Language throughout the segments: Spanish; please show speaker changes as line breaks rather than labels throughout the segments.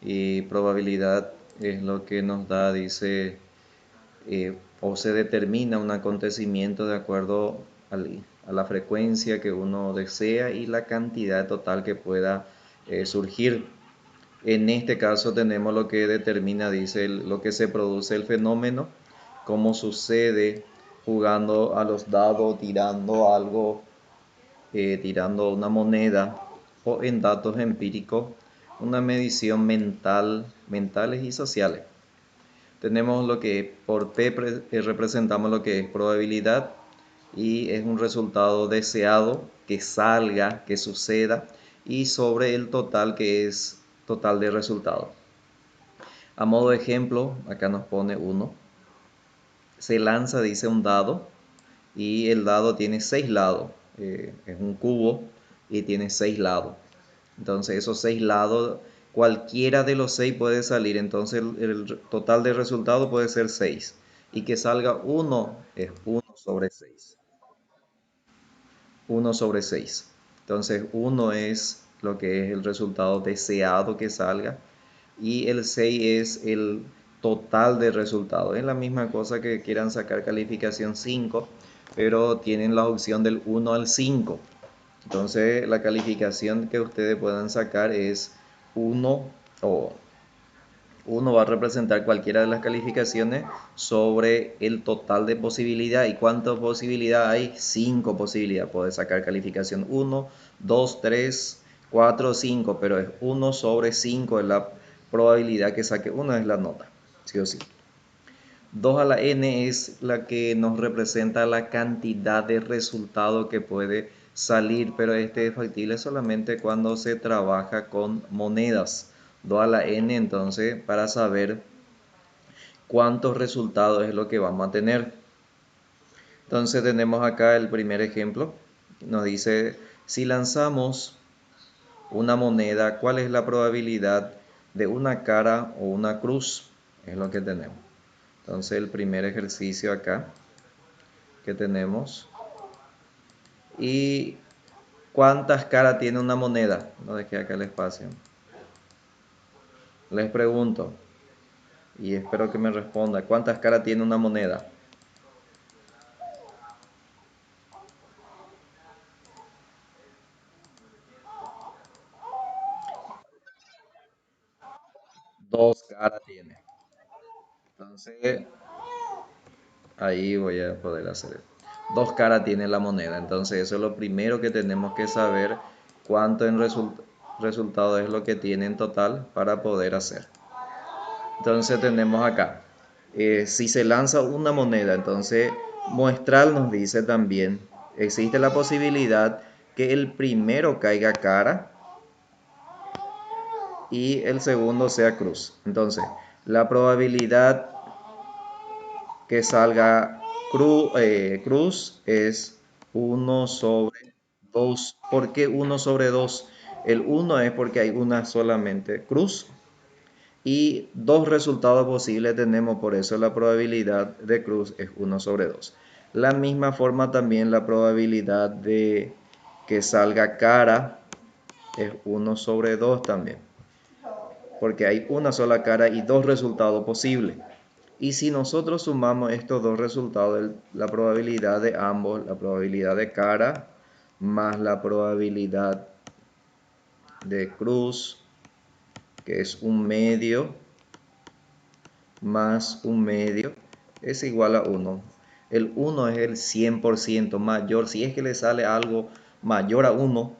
y probabilidad es lo que nos da, dice, o se determina un acontecimiento de acuerdo a la frecuencia que uno desea y la cantidad total que pueda surgir. En este caso tenemos lo que determina, dice, lo que se produce el fenómeno, cómo sucede jugando a los dados, tirando algo, tirando una moneda o en datos empíricos, una medición mental, mentales y sociales. Tenemos lo que por P representamos lo que es probabilidad y es un resultado deseado que salga, que suceda y sobre el total que es total de resultado. A modo de ejemplo, acá nos pone uno. Se lanza, dice, un dado y el dado tiene 6 lados. Es un cubo y tiene 6 lados. Entonces esos 6 lados, cualquiera de los 6 puede salir. Entonces el total de resultado puede ser 6. Y que salga uno es uno sobre 6. Uno sobre 6. Entonces uno es lo que es el resultado deseado que salga. Y el 6 es el total de resultados. Es la misma cosa que quieran sacar calificación 5, pero tienen la opción del 1 al 5. Entonces la calificación que ustedes puedan sacar es 1 o 1 va a representar cualquiera de las calificaciones sobre el total de posibilidad. ¿Y cuántas posibilidades hay? 5 posibilidades. Puedes sacar calificación 1, 2, 3, 4, 5, pero es 1 sobre 5 es la probabilidad que saque 1, es la nota, sí o sí. 2 a la n es la que nos representa la cantidad de resultado que puede salir, pero este es factible solamente cuando se trabaja con monedas. 2 a la n, entonces, para saber cuántos resultados es lo que vamos a tener. Entonces tenemos acá el primer ejemplo. Nos dice, si lanzamos una moneda, ¿cuál es la probabilidad de una cara o una cruz? Es lo que tenemos. Entonces el primer ejercicio acá que tenemos. ¿Y cuántas caras tiene una moneda? No dejé acá el espacio. Les pregunto y espero que me responda. ¿Cuántas caras tiene una moneda? Dos caras tiene. Entonces, ahí voy a poder hacer. Dos caras tiene la moneda. Entonces, eso es lo primero que tenemos que saber. Cuánto en resultado es lo que tiene en total para poder hacer. Entonces tenemos acá, si se lanza una moneda, entonces muestral nos dice también, existe la posibilidad que el primero caiga cara y el segundo sea cruz. Entonces, la probabilidad que salga cruz es 1/2. ¿Por qué 1/2? El 1 es porque hay una solamente cruz y dos resultados posibles tenemos, por eso la probabilidad de cruz es 1/2. La misma forma también la probabilidad de que salga cara es 1/2 también, porque hay una sola cara y dos resultados posibles. Y si nosotros sumamos estos dos resultados, la probabilidad de ambos, la probabilidad de cara más la probabilidad de cruz, que es un medio, más un medio es igual a 1. El 1 es el 100% mayor. Si es que le sale algo mayor a 1,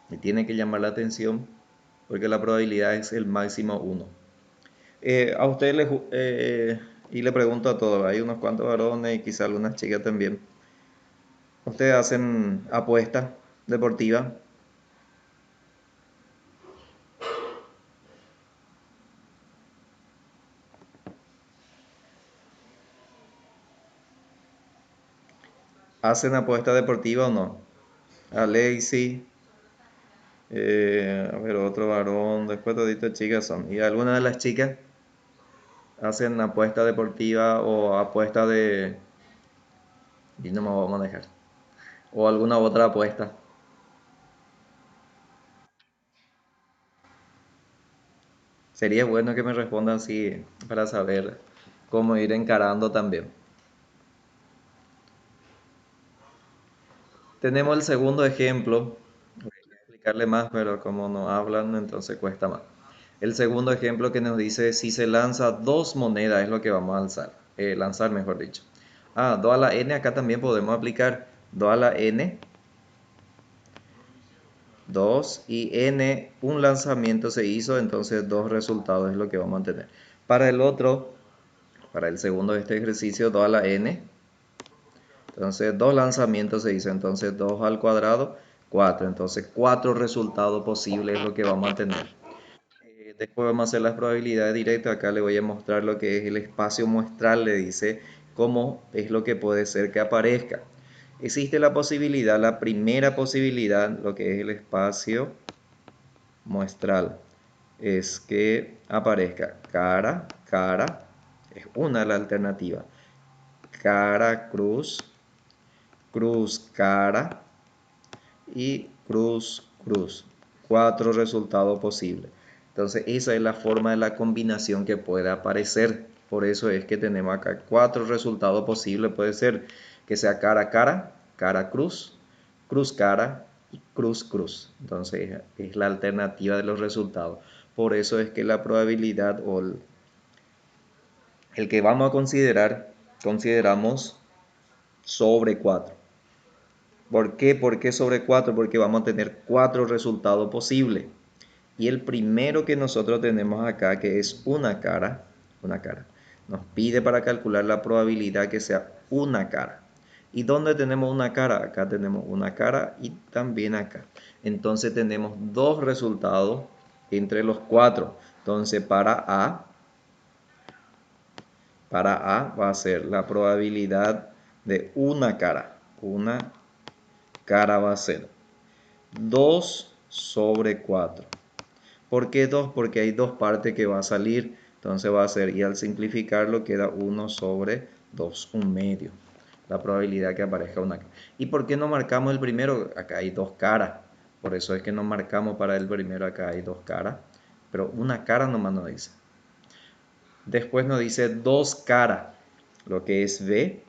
me tiene que llamar la atención porque la probabilidad es el máximo 1. A usted y le pregunto a todos, hay unos cuantos varones y quizá algunas chicas también. ¿Ustedes hacen apuestas deportivas? ¿Hacen apuestas deportivas o no? Alexi, a ver, otro varón, después toditas chicas son. ¿Y alguna de las chicas hacen apuesta deportiva o apuesta de... y no me voy a manejar. O alguna otra apuesta? Sería bueno que me respondan así para saber cómo ir encarando también. Tenemos el segundo ejemplo. Voy a explicarle más, pero como no hablan, entonces cuesta más. El segundo ejemplo que nos dice si se lanza dos monedas es lo que vamos a alzar, lanzar mejor dicho. 2 a la n acá también podemos aplicar 2 a la n, 2 y n, un lanzamiento se hizo, entonces dos resultados es lo que vamos a tener. Para el otro, para el segundo de este ejercicio, 2 a la n, entonces dos lanzamientos se hizo, entonces 2 al cuadrado, 4, entonces cuatro resultados posibles es lo que vamos a tener. Después vamos a hacer las probabilidades directas. Acá le voy a mostrar lo que es el espacio muestral. Le dice cómo es lo que puede ser que aparezca. Existe la posibilidad, la primera posibilidad, lo que es el espacio muestral, es que aparezca cara, cara, es una de las alternativas. Cara, cruz, cruz, cara y cruz, cruz. Cuatro resultados posibles. Entonces esa es la forma de la combinación que puede aparecer. Por eso es que tenemos acá cuatro resultados posibles. Puede ser que sea cara, cara, cara, cruz, cruz, cara y cruz, cruz. Entonces es la alternativa de los resultados. Por eso es que la probabilidad o el que vamos a considerar, consideramos sobre 4. ¿Por qué? ¿Por qué sobre 4? Porque vamos a tener cuatro resultados posibles. Y el primero que nosotros tenemos acá, que es una cara, nos pide para calcular la probabilidad que sea una cara. ¿Y dónde tenemos una cara? Acá tenemos una cara y también acá. Entonces tenemos dos resultados entre los cuatro. Entonces para A va a ser la probabilidad de una cara. Una cara va a ser 2 sobre 4. ¿Por qué 2? Porque hay dos partes que va a salir. Entonces va a ser, y al simplificarlo queda 1 sobre 2, un medio. La probabilidad que aparezca una cara. ¿Y por qué no marcamos el primero? Acá hay dos caras. Por eso es que no marcamos para el primero, acá hay dos caras. Pero una cara nomás nos dice. Después nos dice dos caras. Lo que es B,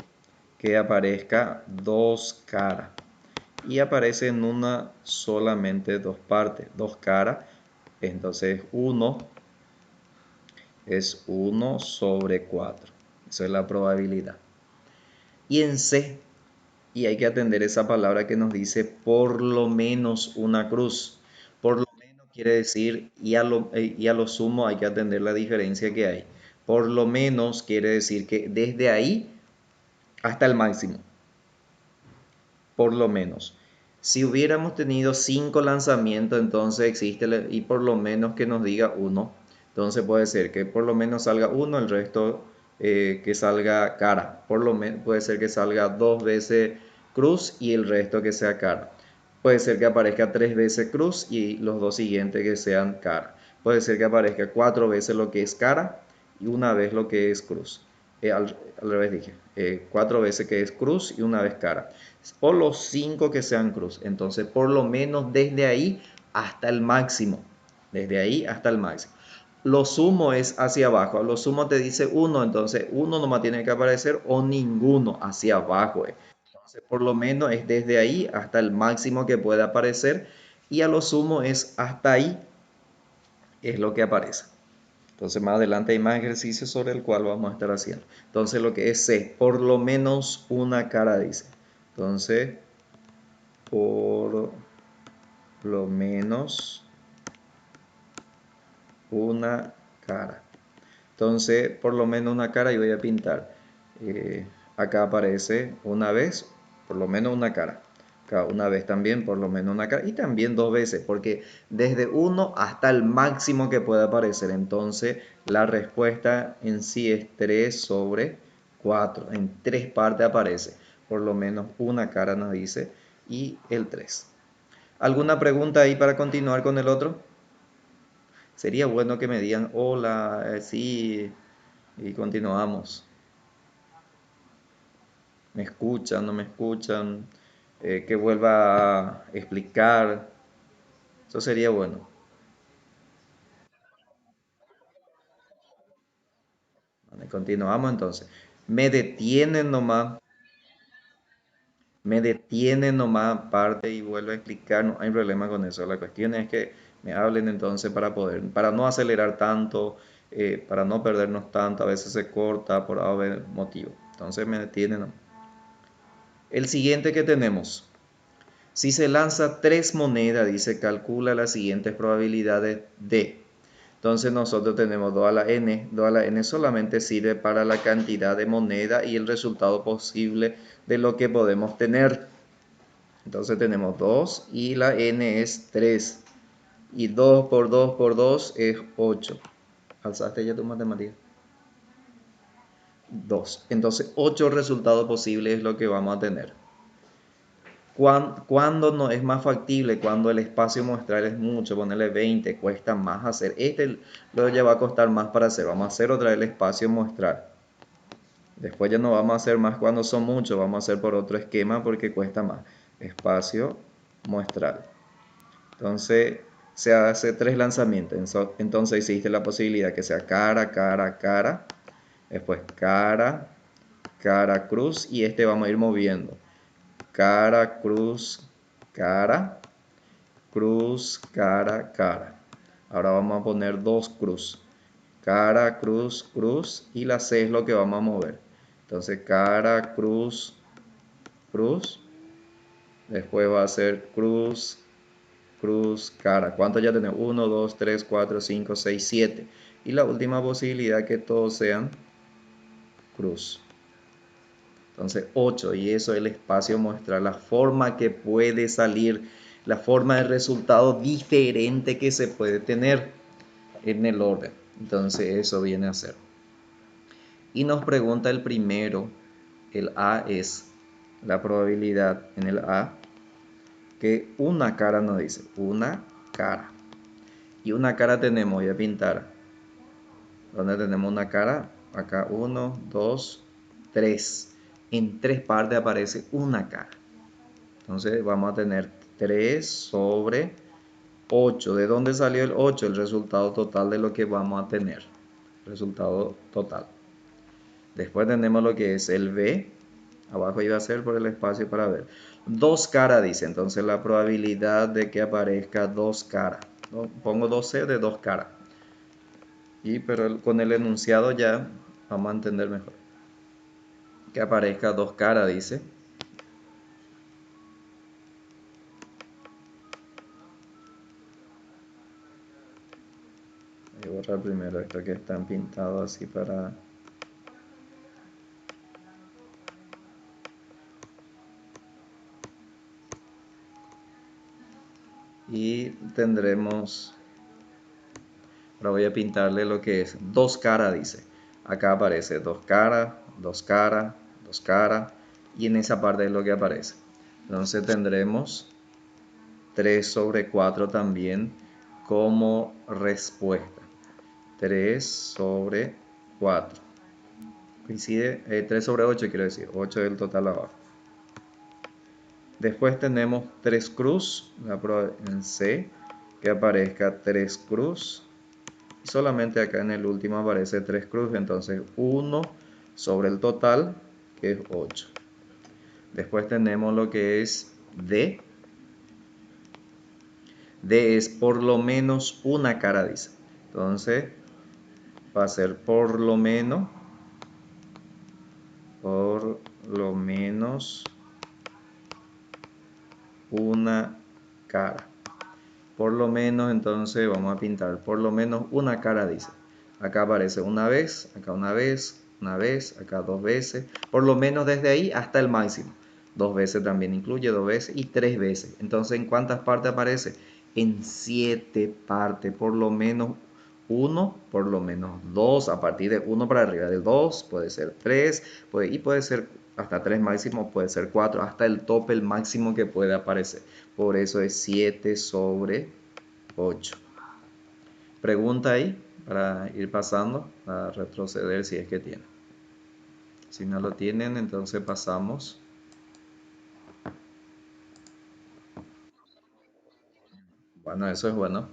que aparezca dos caras. Y aparece en una solamente dos partes, dos caras. Entonces 1 es 1 sobre 4. Esa es la probabilidad. Y en C, y hay que atender esa palabra que nos dice por lo menos una cruz. Por lo menos quiere decir, y a lo sumo hay que atender la diferencia que hay. Por lo menos quiere decir que desde ahí hasta el máximo. Por lo menos. Si hubiéramos tenido 5 lanzamientos, entonces existe, y por lo menos que nos diga uno. Entonces puede ser que por lo menos salga uno, el resto que salga cara. Por lo menos puede ser que salga dos veces cruz y el resto que sea cara. Puede ser que aparezca tres veces cruz y los dos siguientes que sean cara. Puede ser que aparezca cuatro veces lo que es cara y una vez lo que es cruz. Al revés dije, cuatro veces que es cruz y una vez cara. O los cinco que sean cruz. Entonces, por lo menos desde ahí hasta el máximo. Desde ahí hasta el máximo. Lo sumo es hacia abajo. Lo sumo te dice uno, entonces uno nomás tiene que aparecer o ninguno hacia abajo. Entonces, por lo menos es desde ahí hasta el máximo que puede aparecer. Y a lo sumo es hasta ahí es lo que aparece. Entonces más adelante hay más ejercicios sobre el cual vamos a estar haciendo. Entonces lo que es C, por lo menos una cara dice. Entonces, por lo menos una cara. Entonces, por lo menos una cara y voy a pintar. Acá aparece una vez, por lo menos una cara. Acá una vez también, por lo menos una cara. Y también dos veces, porque desde uno hasta el máximo que puede aparecer. Entonces, la respuesta en sí es 3 sobre 4. En tres partes aparece. Por lo menos una cara nos dice. Y el 3. ¿Alguna pregunta ahí para continuar con el otro? Sería bueno que me digan, hola, sí, y continuamos. ¿Me escuchan? ¿No me escuchan? Que vuelva a explicar. Eso sería bueno. Continuamos entonces. Me detienen nomás, me detienen nomás parte y vuelvo a explicar, no hay problema con eso. La cuestión es que me hablen entonces para poder, para no acelerar tanto, para no perdernos tanto, a veces se corta por haber motivo. Entonces me detienen nomás. El siguiente que tenemos. Si se lanza tres monedas, dice, calcula las siguientes probabilidades de. Entonces nosotros tenemos 2 a la n. 2 a la n solamente sirve para la cantidad de moneda y el resultado posible de lo que podemos tener. Entonces tenemos 2 y la n es 3. Y 2 por 2 por 2 es 8. ¿Alzaste ya tu matemática? 2. Entonces 8 resultados posibles es lo que vamos a tener. ¿Cuándo no es más factible? Cuando el espacio muestral es mucho, ponerle 20, cuesta más hacer. Este lo ya va a costar más para hacer. Vamos a hacer otra vez el espacio muestral. Después ya no vamos a hacer más cuando son muchos, vamos a hacer por otro esquema porque cuesta más. Espacio muestral. Entonces se hace tres lanzamientos. Entonces existe la posibilidad que sea cara, cara, cara. Después cara, cara, cruz. Y este vamos a ir moviendo. Cara, cruz, cara, cruz, cara, cara. Ahora vamos a poner dos cruz. Cara, cruz, cruz. Y la C es lo que vamos a mover. Entonces cara, cruz, cruz. Después va a ser cruz, cruz, cara. ¿Cuántos ya tenemos? 1, 2, 3, 4, 5, 6, 7. Y la última posibilidad que todos sean cruz. Entonces 8, y eso es el espacio muestral, la forma que puede salir, la forma de resultado diferente que se puede tener en el orden. Entonces eso viene a ser. Y nos pregunta el primero, el A es la probabilidad en el A, que una cara nos dice, una cara. Y una cara tenemos, voy a pintar. ¿Dónde tenemos una cara? Acá 1, 2, 3. En tres partes aparece una cara. Entonces vamos a tener 3 sobre 8. ¿De dónde salió el 8? El resultado total de lo que vamos a tener. Resultado total. Después tenemos lo que es el B. Abajo iba a ser por el espacio para ver. Dos caras dice. Entonces la probabilidad de que aparezca dos caras. ¿No? Pongo 2C de dos caras. Pero con el enunciado ya vamos a entender mejor. Que aparezca dos caras dice. Voy a borrar primero esto que están pintados así para... Y tendremos, ahora voy a pintarle lo que es dos caras, dice. Acá aparece dos caras, dos caras, dos caras. Y en esa parte es lo que aparece. Entonces tendremos 3 sobre 4 también como respuesta. 3 sobre 4. Coincide, 3 sobre 8 quiero decir. 8 del total abajo. Después tenemos 3 cruz, la prueba en C, que aparezca 3 cruz. Y solamente acá en el último aparece 3 cruz, entonces 1 sobre el total, que es 8. Después tenemos lo que es D. D es por lo menos una cara, dice. Entonces va a ser por lo menos una cara. Por lo menos, entonces vamos a pintar por lo menos una cara, dice. Acá aparece una vez, acá una vez, acá dos veces. Por lo menos desde ahí hasta el máximo. Dos veces también incluye, dos veces y tres veces. Entonces, ¿en cuántas partes aparece? En 7 partes. Por lo menos uno, por lo menos dos. A partir de uno para arriba de dos, puede ser tres. Y puede ser hasta 3 máximo, puede ser 4 hasta el tope, el máximo que puede aparecer. Por eso es 7 sobre 8. Pregunta ahí para ir pasando, a retroceder si es que tiene. Si no lo tienen, entonces pasamos. Bueno, eso es bueno.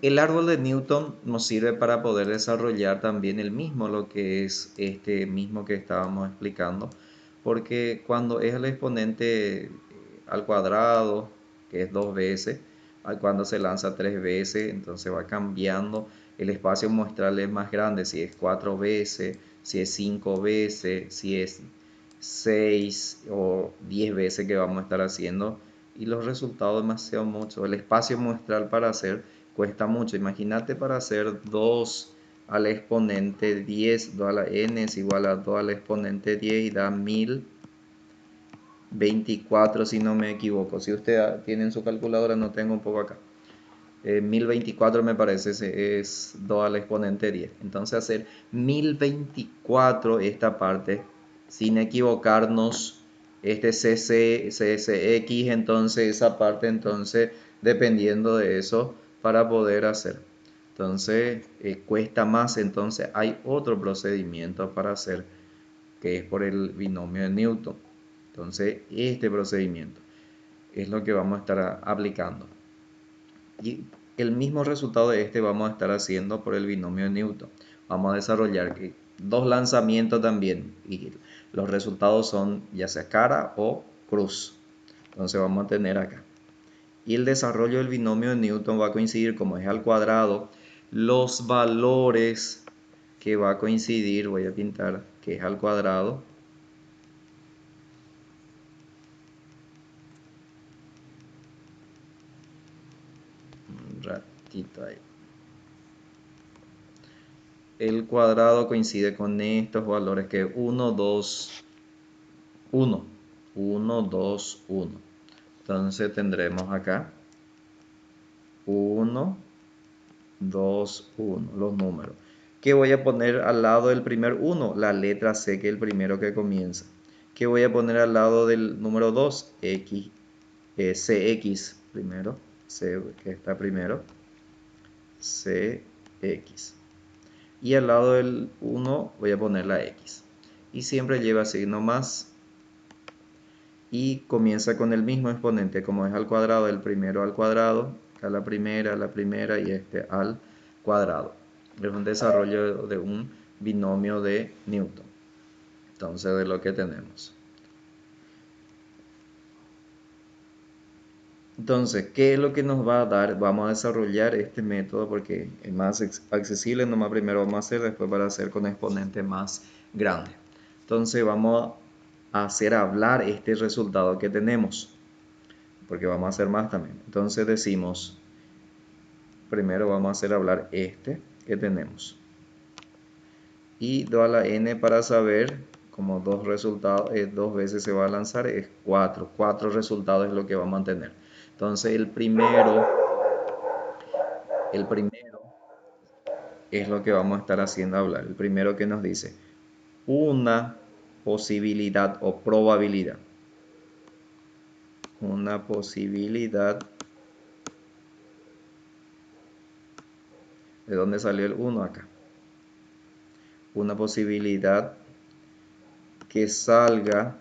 El árbol de Newton nos sirve para poder desarrollar también el mismo, lo que es este mismo que estábamos explicando, porque cuando es el exponente al cuadrado, que es 2 veces, cuando se lanza 3 veces, entonces va cambiando, el espacio muestral es más grande, si es 4 veces, si es 5 veces, si es 6 o 10 veces que vamos a estar haciendo, y los resultados demasiado mucho. El espacio muestral para hacer cuesta mucho. Imagínate para hacer 2 al exponente 10, 2 a la n es igual a 2 al exponente 10 y da 1024 si no me equivoco. Si usted tiene en su calculadora, no tengo un poco acá. 1024 me parece es 2 al exponente 10. Entonces hacer 1024 esta parte sin equivocarnos, este CCX, entonces esa parte, entonces dependiendo de eso para poder hacer. Entonces cuesta más, entonces hay otro procedimiento para hacer que es por el binomio de Newton. Entonces este procedimiento es lo que vamos a estar aplicando. Y el mismo resultado de este vamos a estar haciendo por el binomio de Newton. Vamos a desarrollar dos lanzamientos también y los resultados son ya sea cara o cruz. Entonces vamos a tener acá. Y el desarrollo del binomio de Newton va a coincidir, como es al cuadrado, los valores que va a coincidir, voy a pintar que es al cuadrado. Un ratito ahí. El cuadrado coincide con estos valores que 1, 2, 1. 1, 2, 1. Entonces tendremos acá 1, 2, 1, los números. ¿Qué voy a poner al lado del primer 1? La letra C, que es el primero que comienza. ¿Qué voy a poner al lado del número 2? X, CX primero, C que está primero, CX. Y al lado del 1 voy a poner la X. Y siempre lleva signo más. Y comienza con el mismo exponente, como es al cuadrado, el primero al cuadrado, acá la primera y este al cuadrado. Es un desarrollo de un binomio de Newton. Entonces, de lo que tenemos. Entonces, ¿qué es lo que nos va a dar? Vamos a desarrollar este método porque es más accesible, nomás primero vamos a hacer, después para hacer con exponente más grande. Entonces, vamos a hacer hablar este resultado que tenemos, porque vamos a hacer más también. Entonces decimos, primero vamos a hacer hablar este que tenemos. Y 2 a la n para saber, como dos resultados, 2 veces se va a lanzar, es 4. 4 resultados es lo que vamos a tener. Entonces el primero es lo que vamos a estar haciendo hablar. El primero que nos dice una posibilidad o probabilidad. Una posibilidad. ¿De dónde salió el 1 acá? Una posibilidad que salga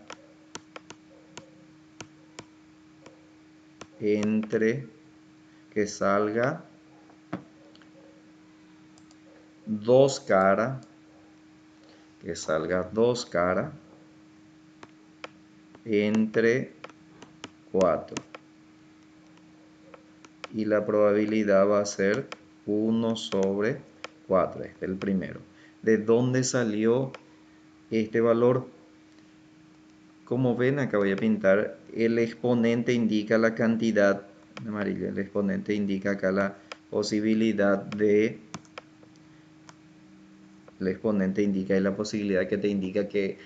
entre que salga dos caras, que salga dos caras entre 4 y la probabilidad va a ser 1 sobre 4. Este es el primero. ¿De dónde salió este valor? Como ven, acá voy a pintar, el exponente indica la cantidad amarilla, el exponente indica acá la posibilidad de, el exponente indica y la posibilidad que te indica que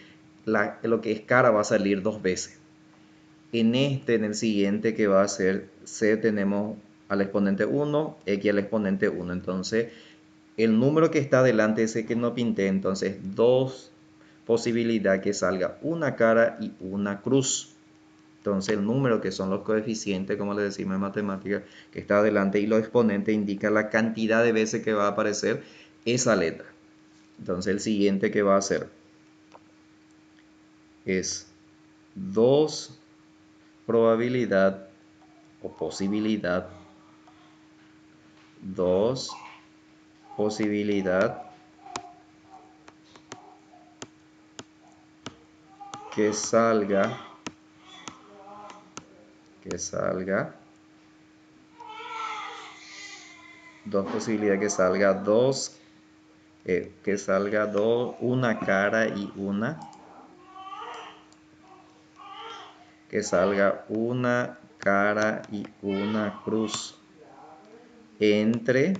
lo que es cara va a salir 2 veces. En el siguiente que va a ser C, tenemos al exponente 1, X al exponente 1. Entonces, el número que está delante ese que no pinté, entonces dos posibilidades que salga una cara y una cruz. Entonces, el número que son los coeficientes, como le decimos en matemáticas, que está adelante y los exponentes indica la cantidad de veces que va a aparecer esa letra. Entonces, el siguiente que va a hacer es 2 probabilidad o posibilidad 2 posibilidad que salga 2 posibilidades que salga una cara y una, que salga una cara y una cruz entre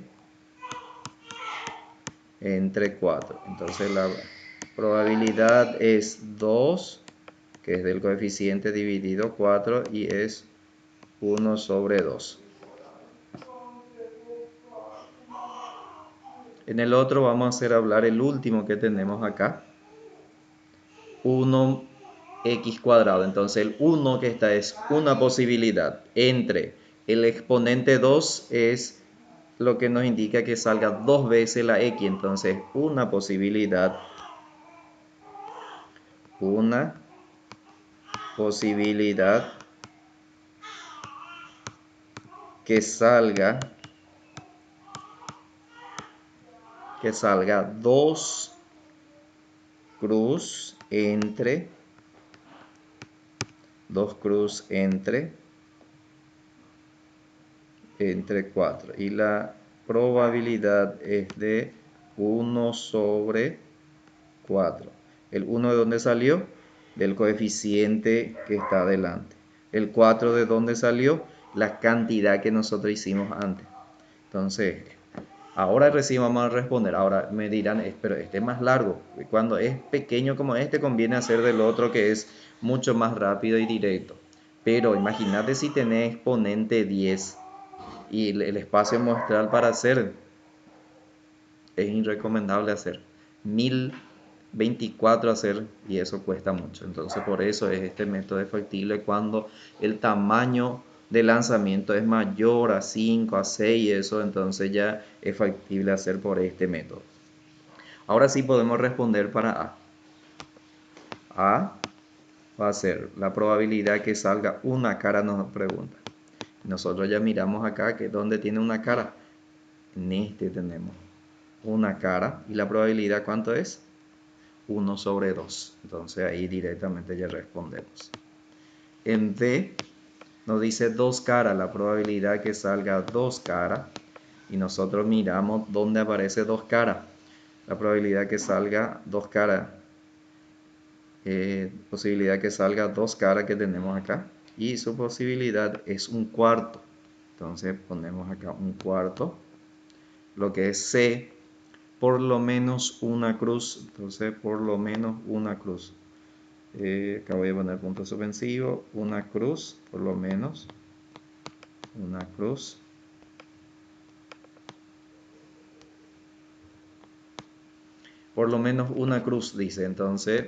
4. Entonces la probabilidad es 2, que es del coeficiente dividido 4, y es 1 sobre 2. En el otro vamos a hacer hablar el último que tenemos acá, 1x cuadrado. Entonces el 1 que está es una posibilidad entre el exponente 2, es lo que nos indica que salga 2 veces la x. Entonces una posibilidad que salga 2 cruz entre 4, y la probabilidad es de 1 sobre 4. ¿El 1 de dónde salió? Del coeficiente que está adelante. ¿El 4 de dónde salió? La cantidad que nosotros hicimos antes. Entonces, ahora recién vamos a responder. Ahora me dirán, pero este es más largo. Cuando es pequeño como este, conviene hacer del otro, que es mucho más rápido y directo. Pero imagínate si tenés exponente 10 y el espacio muestral para hacer, es irrecomendable hacer 1024 hacer, y eso cuesta mucho. Entonces por eso es este método es factible cuando el tamaño de lanzamiento es mayor a 5, a 6 y eso, entonces ya es factible hacer por este método. Ahora sí podemos responder para A. A va a ser la probabilidad que salga una cara, nos pregunta. Nosotros ya miramos acá que donde tiene una cara, en este tenemos una cara, y la probabilidad ¿cuánto es? 1 sobre 2. Entonces ahí directamente ya respondemos. En D nos dice 2 caras, la probabilidad que salga 2 caras, y nosotros miramos dónde aparece 2 caras. La probabilidad que salga 2 caras, posibilidad que salga 2 caras que tenemos acá, y su posibilidad es un cuarto. Entonces ponemos acá un cuarto. Lo que es C, por lo menos una cruz. Entonces por lo menos una cruz. Acá voy a poner punto suspensivo, una cruz, por lo menos una cruz. Por lo menos una cruz, dice. Entonces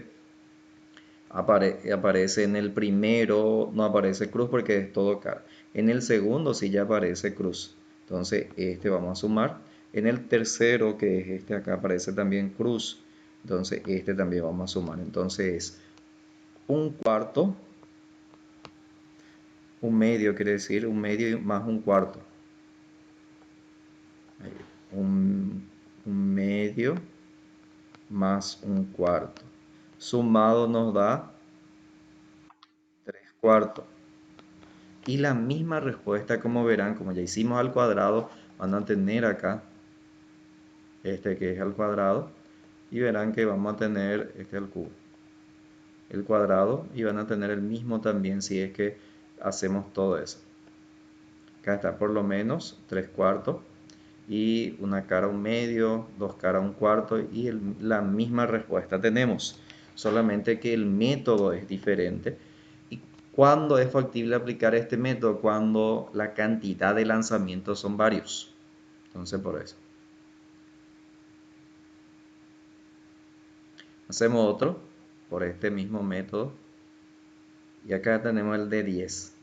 aparece en el primero, no aparece cruz porque es todo cara. En el segundo sí ya aparece cruz. Entonces este vamos a sumar. En el tercero, que es este acá, aparece también cruz. Entonces este también vamos a sumar. Entonces es un cuarto, un medio quiere decir, un medio más un cuarto. Un medio más un cuarto. Sumado nos da 3 cuartos. Y la misma respuesta, como verán, como ya hicimos al cuadrado, van a tener acá este que es al cuadrado, y verán que vamos a tener este al cubo, el cuadrado, y van a tener el mismo también si es que hacemos todo eso. Acá está por lo menos 3 cuartos, y una cara un medio, 2 caras un cuarto, y la misma respuesta tenemos, solamente que el método es diferente. ¿Y cuándo es factible aplicar este método? Cuando la cantidad de lanzamientos son varios. Entonces por eso. Hacemos otro por este mismo método, y acá tenemos el de 10.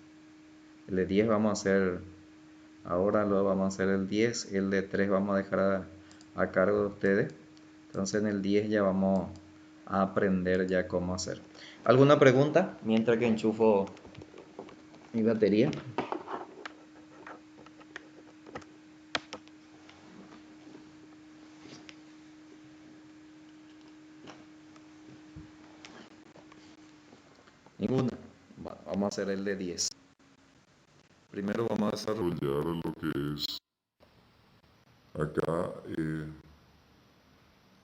El de 10 vamos a hacer ahora, luego vamos a hacer el 10, el de 3 vamos a dejar a cargo de ustedes. Entonces en el 10 ya vamos a aprender ya cómo hacer. ¿Alguna pregunta mientras que enchufo mi batería? Vamos a hacer el de 10. Primero vamos a desarrollar
lo que es acá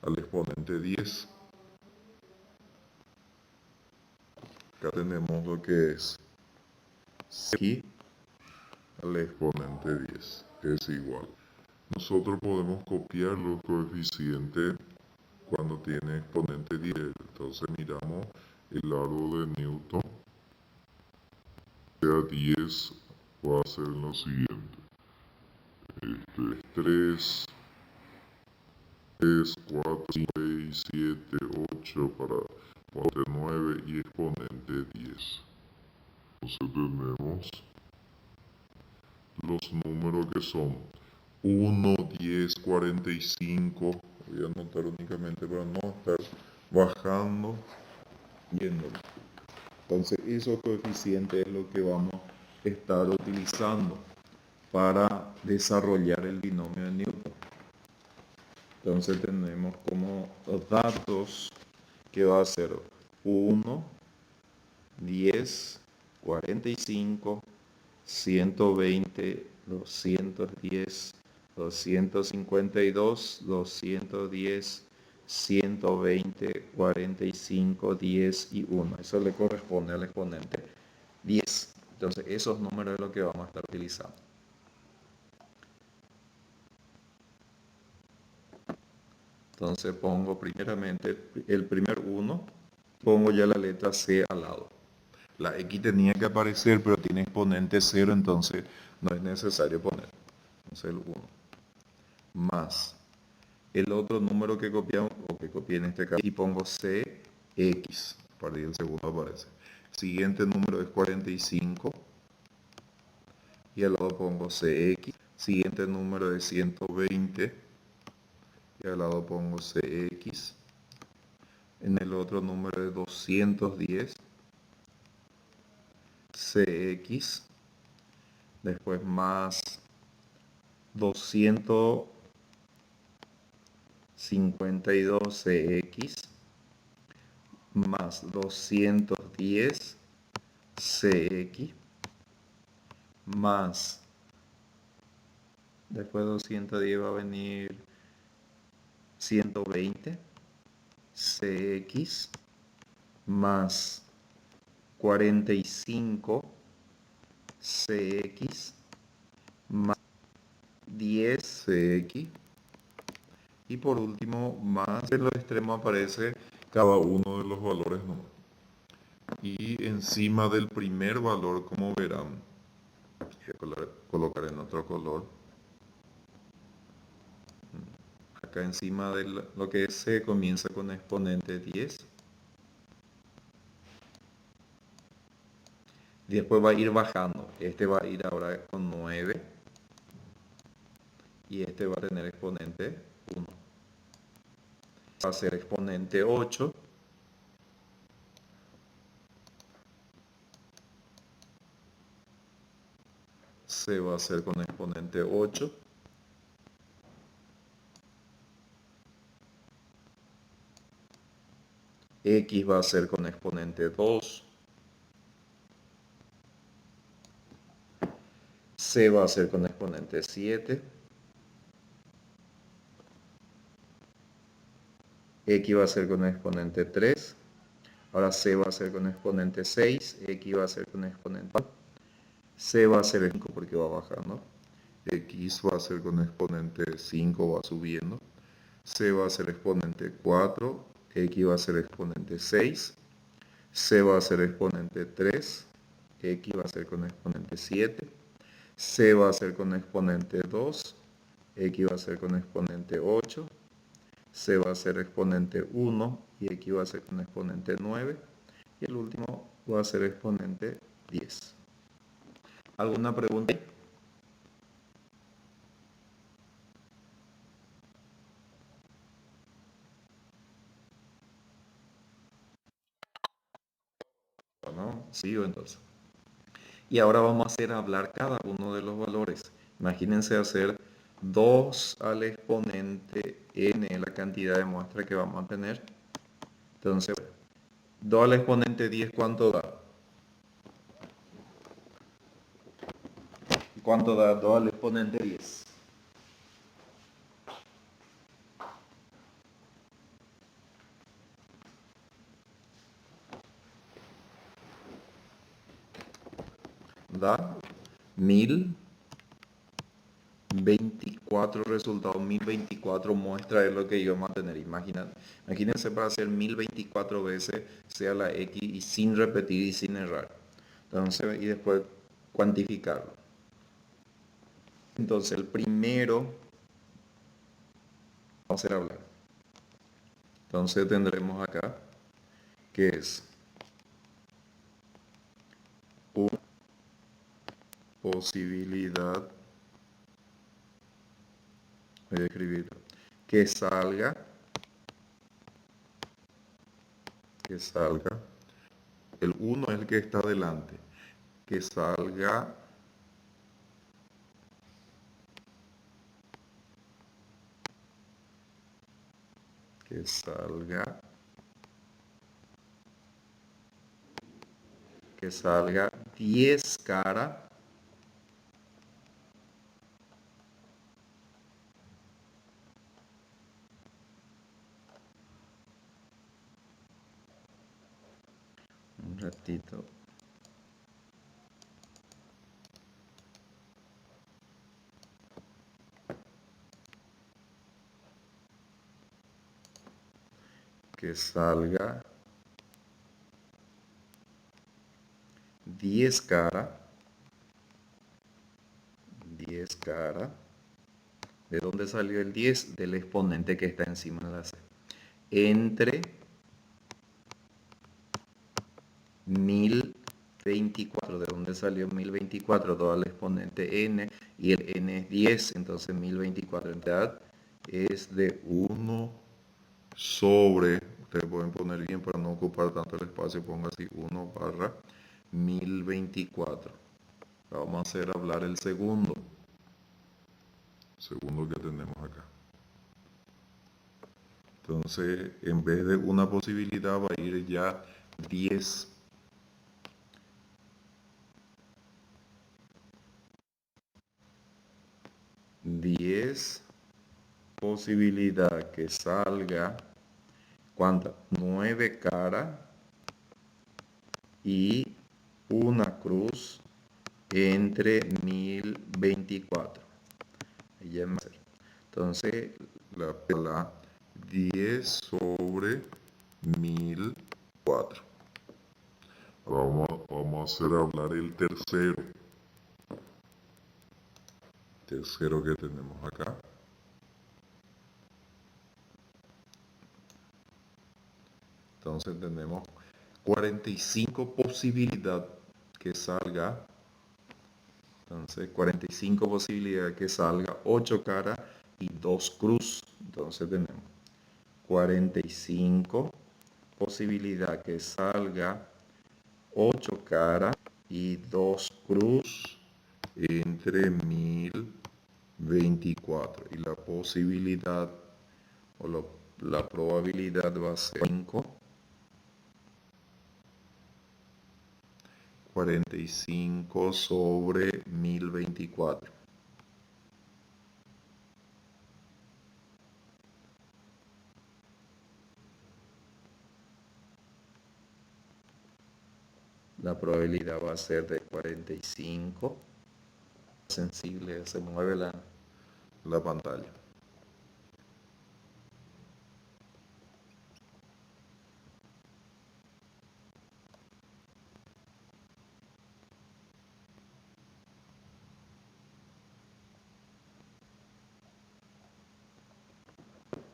al exponente 10. Acá tenemos lo que es aquí al exponente 10, que es igual. Nosotros podemos copiar los coeficientes cuando tiene exponente 10. Entonces miramos el árbol de Newton. Sea 10 va a ser lo siguiente. 3, 4, 6, 7, 8 para poner 9 y exponente 10. Entonces tenemos los números que son 1, 10, 45. Voy a anotar únicamente para no estar bajando yéndolo. Entonces esos coeficientes es lo que vamos a estar utilizando para desarrollar el binomio de Newton. Entonces tenemos como datos que va a ser 1, 10, 45, 120, 210, 252, 210, 120, 45, 10 y 1. Eso le corresponde al exponente 10. Entonces esos números es lo que vamos a estar utilizando. Entonces pongo primeramente el primer 1, pongo ya la letra C al lado. La X tenía que aparecer, pero tiene exponente 0, entonces no es necesario poner. Entonces el 1. Más el otro número que copiamos, o que copié en este caso, y pongo CX. A partir del segundo aparece. Siguiente número es 45. Y al lado pongo CX. Siguiente número es 120. Y al lado pongo CX. En el otro número es 210. CX. Después más 252 CX más 210 CX más, después de 210 va a venir 120 CX más 45 CX más 10 CX. Y por último, más en los extremos aparece cada uno de los valores números. Y encima del primer valor, como verán, voy a colocar en otro color. Acá encima de lo que es C comienza con exponente 10. Y después va a ir bajando. Este va a ir ahora con 9. Y este va a tener exponente 1. Va a ser exponente 8. C va a ser con exponente 8. X va a ser con exponente 2. C va a ser con exponente 7. X va a ser con exponente 3. Ahora C va a ser con exponente 6. X va a ser con exponente 4. C va a ser 5 porque va bajando. X va a ser con exponente 5, va subiendo. C va a ser exponente 4. X va a ser exponente 6. C va a ser exponente 3. X va a ser con exponente 7. C va a ser con exponente 2. X va a ser con exponente 8. C va a ser exponente 1 y X va a ser con exponente 9. Y el último va a ser exponente 10. ¿Alguna pregunta? Bueno, sigo entonces. Y ahora vamos a hacer hablar cada uno de los valores. Imagínense hacer 2 al exponente n, la cantidad de muestras que vamos a tener. Entonces, 2 al exponente 10, ¿cuánto da? ¿Cuánto da 2 al exponente 10? Da 1024 resultados, 1024 muestra es lo que íbamos a tener. Imagínense para hacer 1024 veces sea la X y sin repetir y sin errar. Entonces, y después cuantificarlo. Entonces, el primero vamos a hacer hablar. Entonces tendremos acá que es una posibilidad, voy a escribirlo, que salga, el uno es el que está delante, que salga que salga 10 cara un ratito. Que salga 10 cara, 10 cara. ¿De dónde salió el 10? Del exponente que está encima de la C. Entre 1024. ¿De dónde salió 1024? Todo el exponente n y el n es 10, entonces 1024 en realidad es de 1 sobre, ustedes pueden poner bien para no ocupar tanto el espacio, ponga así 1 barra 1024. Vamos a hacer hablar el segundo que tenemos acá. Entonces, en vez de una posibilidad va a ir ya 10. 10 posibilidad que salga, ¿cuántas? 9 caras y una cruz entre 1024. Entonces, la 10 sobre 1004. Vamos a hacer hablar el tercero que tenemos acá. Entonces tenemos 45 posibilidades que salga. Entonces 45 posibilidades que salga 8 caras y 2 cruz. Entonces tenemos 45 posibilidades que salga 8 caras y 2 cruz entre 1024. Y la posibilidad o la probabilidad va a ser 5. 45 sobre 1024. La probabilidad va a ser de 45. Sensible, se mueve la pantalla.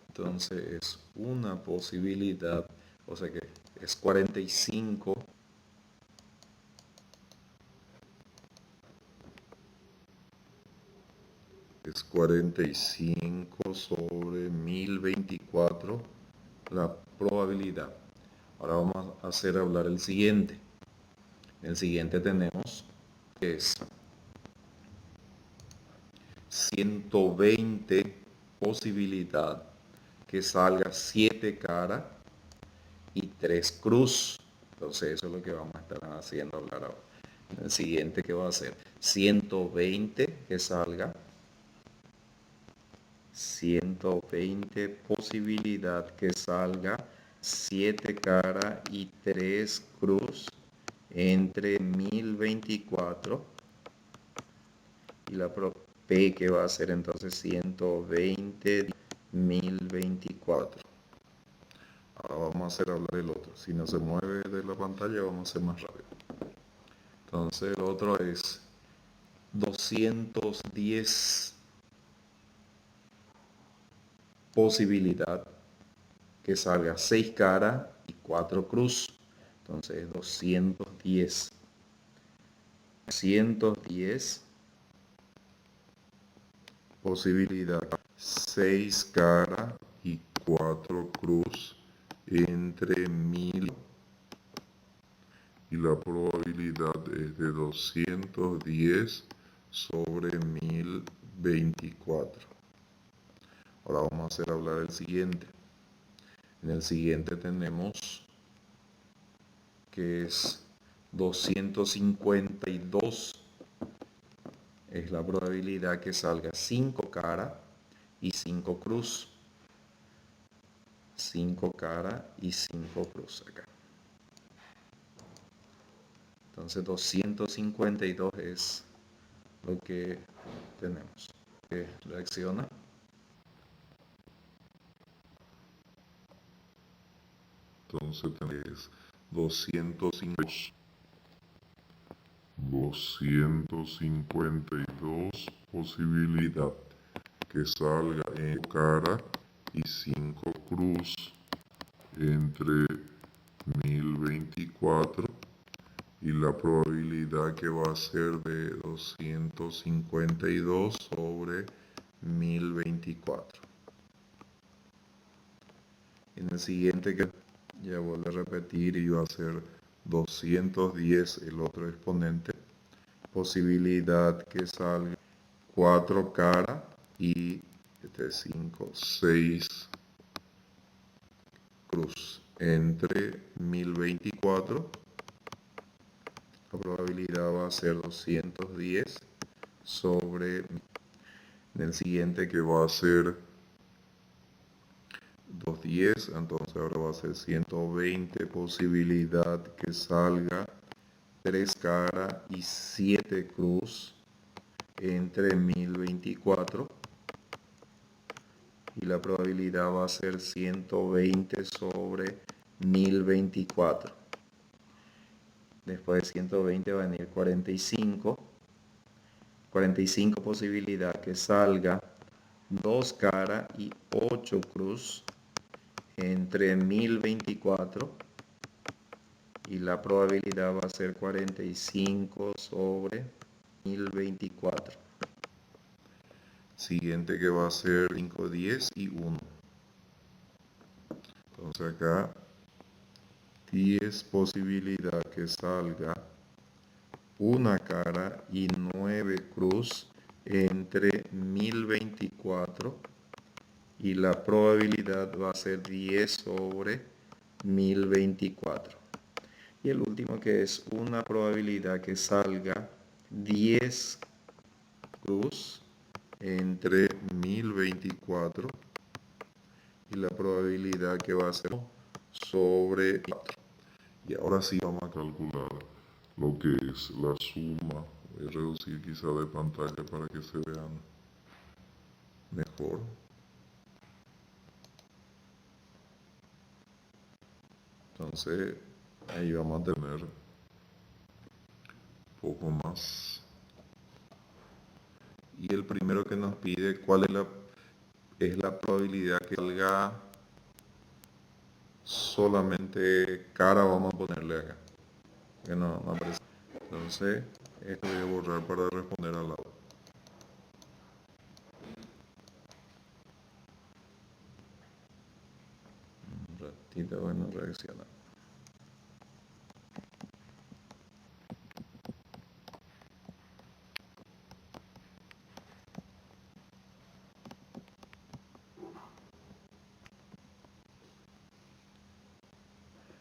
Entonces es una posibilidad, o sea que es 45 es 45 sobre 1024 la probabilidad. Ahora vamos a hacer hablar el siguiente. El siguiente tenemos que es 120 posibilidad que salga 7 caras y 3 cruz. Entonces eso es lo que vamos a estar haciendo hablar ahora. El siguiente que va a ser 120 que salga. 120 posibilidad que salga 7 cara y 3 cruz entre 1024 y la P que va a ser entonces 120 1024. Ahora vamos a hacer hablar el otro. Si no se mueve de la pantalla vamos a hacer más rápido. Entonces el otro es 210 posibilidad que salga 6 cara y 4 cruz. Entonces 210. 210 posibilidad 6 cara y 4 cruz entre 1000 y la probabilidad es de 210 sobre 1024. Ahora vamos a hacer hablar el siguiente. En el siguiente tenemos que es 252 es la probabilidad que salga 5 cara y 5 cruz. 5 cara y 5 cruz acá. Entonces 252 es lo que tenemos. Reacciona. Entonces tenés 252 posibilidad que salga en cara y 5 cruz entre 1024 y la probabilidad que va a ser de 252 sobre 1024. En el siguiente que ya vuelvo a repetir y va a ser 210 el otro exponente. Posibilidad que salga 4 cara y 5, 6 cruz entre 1024. La probabilidad va a ser 210 sobre el siguiente que va a ser 210, entonces ahora va a ser 120 posibilidad que salga 3 cara y 7 cruz entre 1024 y la probabilidad va a ser 120 sobre 1024. Después de 120 va a venir 45 posibilidad que salga 2 cara y 8 cruz entre 1024 y la probabilidad va a ser 45 sobre 1024. Siguiente que va a ser 5, 10 y 1. Entonces acá 10 posibilidad que salga una cara y 9 cruz entre 1024 y la probabilidad va a ser 10 sobre 1024. Y el último que es una probabilidad que salga 10 cruz entre 1024 y la probabilidad que va a ser sobre 4. Y ahora sí vamos a calcular lo que es la suma. Voy a reducir quizá de pantalla para que se vean mejor. Entonces ahí vamos a tener un poco más. Y el primero que nos pide cuál es la probabilidad que salga solamente cara, vamos a ponerle acá. Que no aparece. Entonces esto voy a borrar para responder al lado. Un ratito, bueno, reacciona.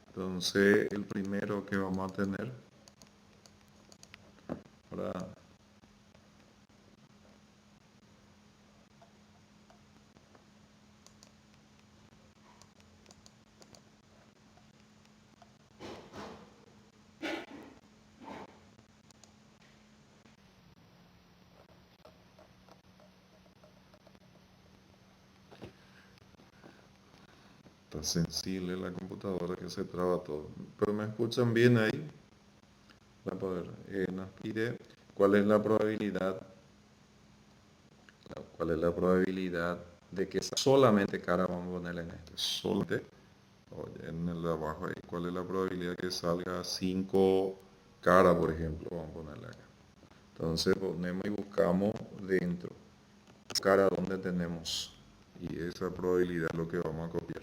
Entonces el primero que vamos a tener Está sensible la computadora que se traba todo. Pero me escuchan bien ahí. Para poder, nos pide cuál es la probabilidad. ¿Cuál es la probabilidad de que solamente cara vamos a ponerle en este? Solamente, oye, en el de abajo ahí, ¿cuál es la probabilidad que salga 5 cara, por ejemplo? Vamos a ponerle acá. Entonces ponemos y buscamos dentro cara donde tenemos. Y esa probabilidad es lo que vamos a copiar.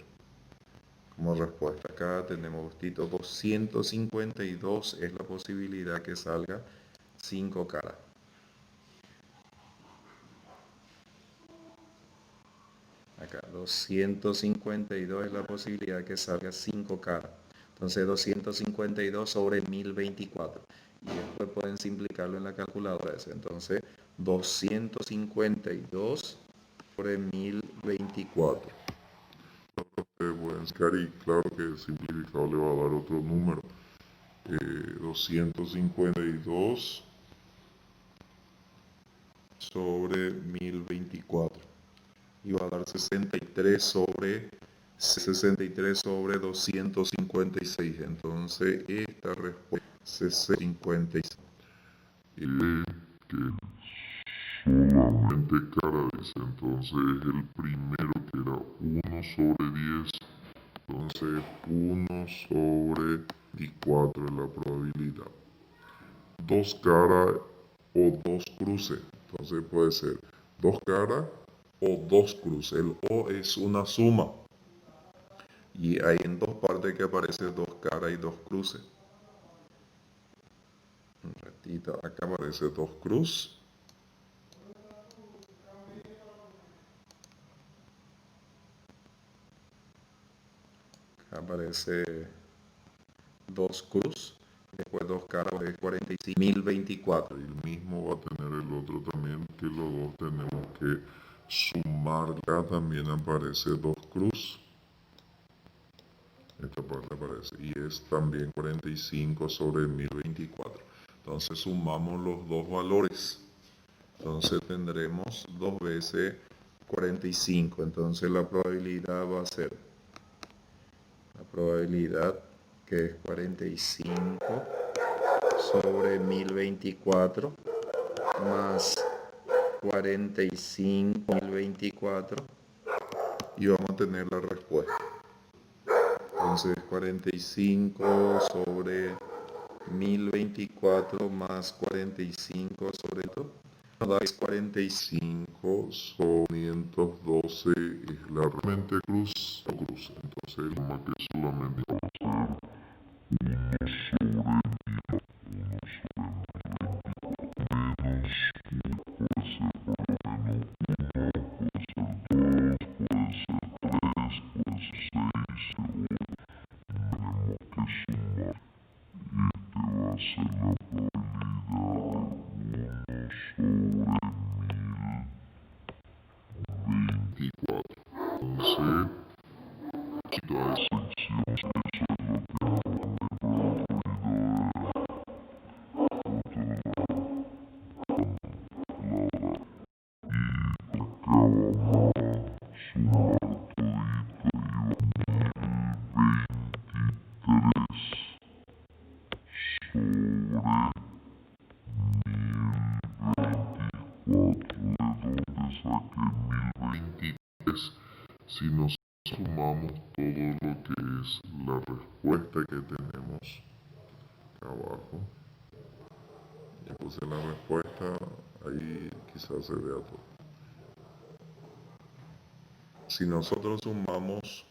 Como respuesta acá tenemos Tito 252 es la posibilidad que salga 5 caras. Acá 252 es la posibilidad que salga 5 caras. Entonces 252 sobre 1024. Y después pueden simplificarlo en la calculadora. Entonces 252 sobre 1024.
Pueden sacar y claro que simplificado le va a dar otro número. 252
sobre 1024. Y va a dar 63 sobre 256. Entonces esta respuesta es 56.
y que solamente cara dice. Entonces el primero que era 1/10. Entonces 1/24 es la probabilidad. Dos caras o dos cruces. Entonces puede ser dos caras o dos cruces. El O es una suma. Y hay en dos partes que aparece dos caras y dos cruces. Un ratito, acá aparece dos cruces. Acá aparece dos cruz, después dos caras de 45.024. Y el mismo va a tener el otro también, que los dos tenemos que sumar. Acá también aparece dos cruz. Esta parte aparece. Y es también 45 sobre 1024.
Entonces sumamos los dos valores. Entonces tendremos 2 veces 45. Entonces la probabilidad va a ser la probabilidad que es 45 sobre 1024 más 45 1024 y vamos a tener la respuesta. Entonces 45 sobre 1024 más 45 sobre esto nos da 45
sobre 512 es la realmente cruz o cruz. Entonces el más que solamente va a ser 1/24. Entonces, toda sección si nos sumamos todo lo que es la respuesta que tenemos acá abajo, ya puse la respuesta, ahí quizás se vea todo.
Si nosotros sumamos,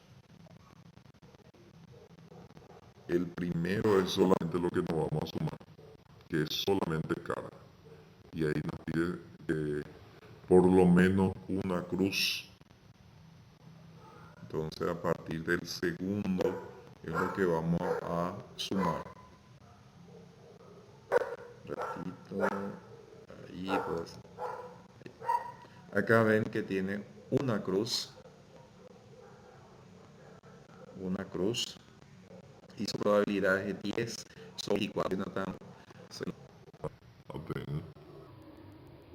el primero es solamente lo que nos vamos a sumar, que es solamente cara. Y ahí nos pide por lo menos una cruz. Entonces a partir del segundo es lo que vamos a sumar. Ratito, ahí pues. Acá ven que tiene una cruz y su probabilidad es de 10 sobre 24.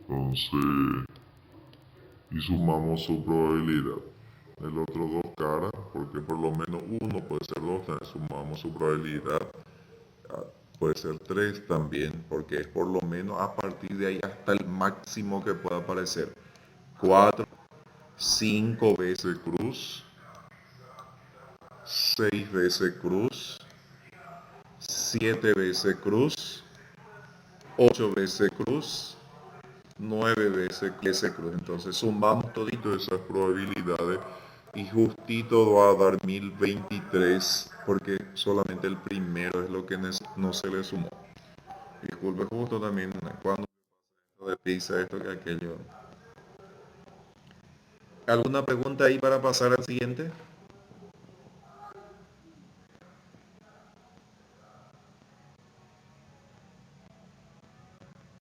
Entonces, y sumamos su probabilidad. el otro dos caras, porque por lo menos uno puede ser dos, entonces sumamos su probabilidad, ah, puede ser tres también, porque es por lo menos a partir de ahí hasta el máximo que pueda aparecer. Cuatro, cinco veces cruz, seis veces cruz, siete veces cruz, ocho veces cruz, nueve veces cruz. Entonces sumamos todito esas probabilidades y justito va a dar 1023 porque solamente el primero es lo que no se le sumó. Disculpe, justo también cuando de pizza, esto que aquello. ¿Alguna pregunta ahí para pasar al siguiente?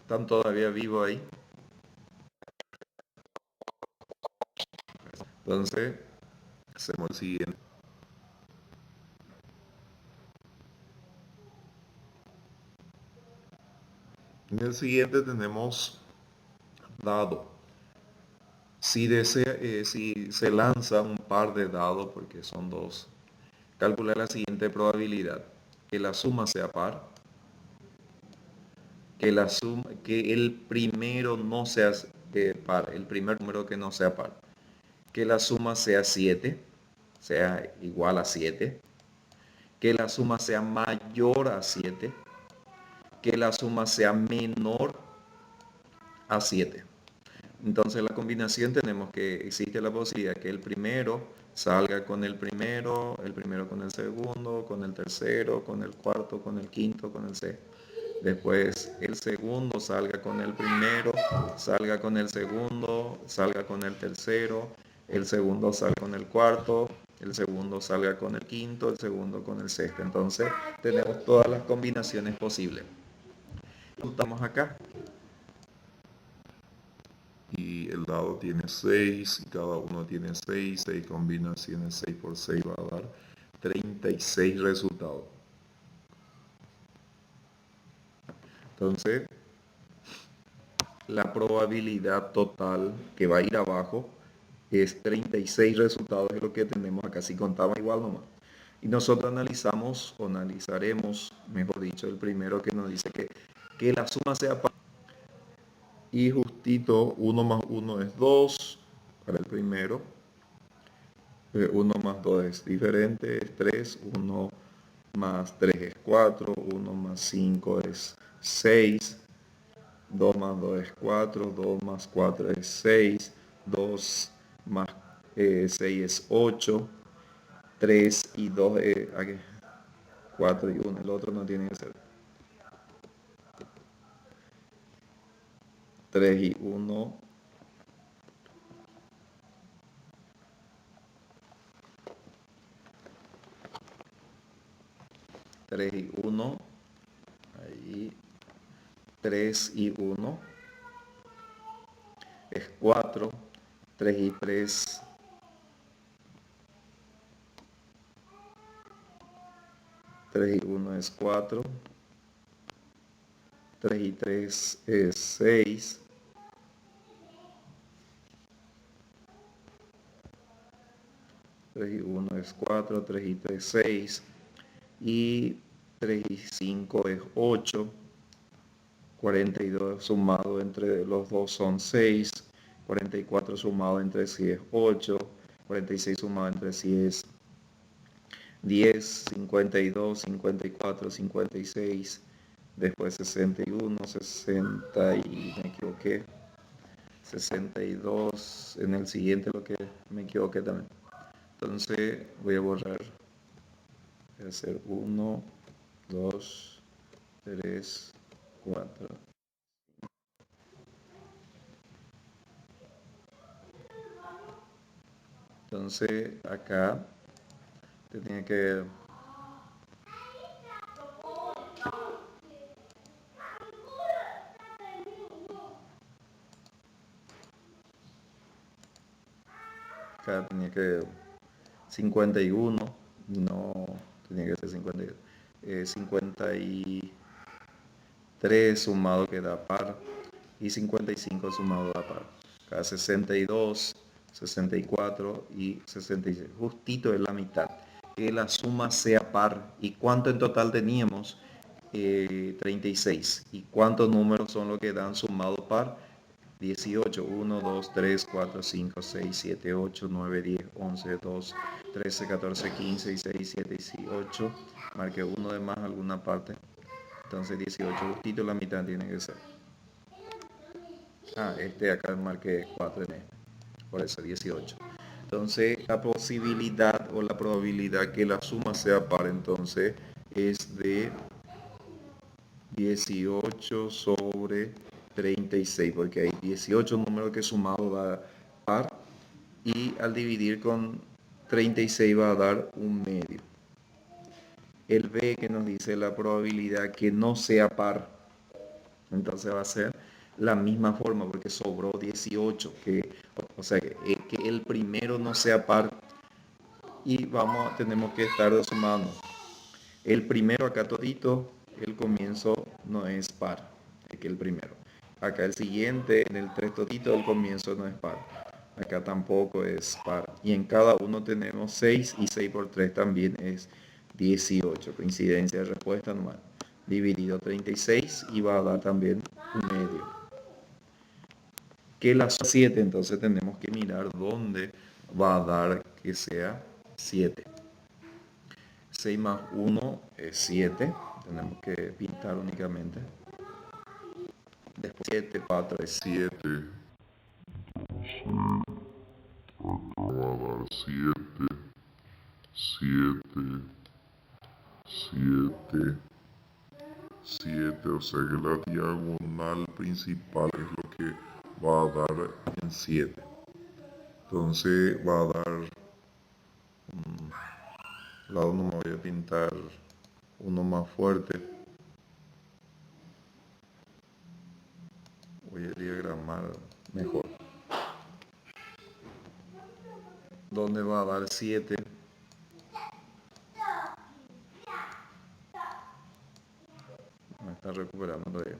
¿Están todavía vivos ahí? Entonces, hacemos el siguiente. En el siguiente tenemos dado. Si se lanza un par de dados, porque son dos, calcular la siguiente probabilidad. Que la suma sea par, que el primero no sea par, el primer número que no sea par. Que la suma sea 7, sea igual a 7. Que la suma sea mayor a 7. Que la suma sea menor a 7. Entonces la combinación tenemos que existe la posibilidad que el primero salga con el primero con el segundo, con el tercero, con el cuarto, con el quinto, con el sexto. Después el segundo salga con el primero, salga con el segundo, salga con el tercero, el segundo salga con el cuarto, el segundo salga con el quinto, el segundo con el sexto. Entonces tenemos todas las combinaciones posibles. Estamos acá. Y el dado tiene 6, y cada uno tiene 6 combinaciones, 6 por 6 va a dar 36 resultados. Entonces, la probabilidad total que va a ir abajo es 36 resultados, es lo que tenemos acá, si contamos igual nomás. Y nosotros analizamos, o analizaremos, mejor dicho, el primero que nos dice que la suma sea par. Y justito, 1 más 1 es 2 para el primero. 1 más 2 es diferente, es 3, 1 más 3 es 4, 1 más 5 es 6, 2 más 2 es 4, 2 más 4 es 6, 2 más 6 es 8, 3 y 2 es 4 y 1, el otro no tiene que ser 3 y 1, 3 y 1, ahí 3 y 1 es 4, 3 y 3, 3 y 1 es 4, 3 y 3 es 6, 3 y 1 es 4, 3 y 3 es 6, y 3 y 5 es 8, 42 sumado entre los dos son 6, 44 sumado entre sí es 8, 46 sumado entre sí es 10, 52, 54, 56, después 61, 60 y me equivoqué, 62, en el siguiente lo que me equivoqué también. Entonces voy a borrar, voy a hacer 1, 2, 3, 4. Entonces acá tenía que acá tenía que 51, no tenía que ser 53 sumado que da par y 55 sumado da par. Acá 62
64 y 66. Justito es la mitad. Que la suma sea par. ¿Y cuánto en total teníamos? 36. ¿Y cuántos números son los que dan sumado par? 18, 1, 2, 3, 4, 5, 6, 7, 8, 9, 10, 11, 2, 13, 14, 15, 16, 17, 18. Marqué uno de más alguna parte. Entonces 18, justito la mitad tiene que ser. Acá marqué 4 en este. Por eso 18. Entonces la posibilidad o la probabilidad que la suma sea par entonces es de 18 sobre 36, porque hay 18 números que sumado da par y al dividir con 36 va a dar un medio. El B que nos dice la probabilidad que no sea par, entonces va a ser la misma forma porque sobró 18, o sea, que el primero no sea par y tenemos que estar sumando. El primero acá todito, el comienzo no es par, es que el primero. Acá el siguiente, en el 3 todito, el comienzo no es par. Acá tampoco es par. Y en cada uno tenemos 6 y 6 por 3 también es 18. Coincidencia de respuesta normal. Dividido 36 y va a dar también un medio. Que la 7, entonces tenemos que mirar dónde va a dar que sea 7. 6 más 1 es 7. Tenemos que pintar únicamente. Después 7, 4 es 7.
7. Acá va a dar 7. 7. 7. 7. O sea que la diagonal principal es lo que va a dar en 7. Entonces va a dar... lado no me voy a pintar uno más fuerte. Voy a diagramar mejor. ¿Dónde va a dar 7? Me está recuperando todavía.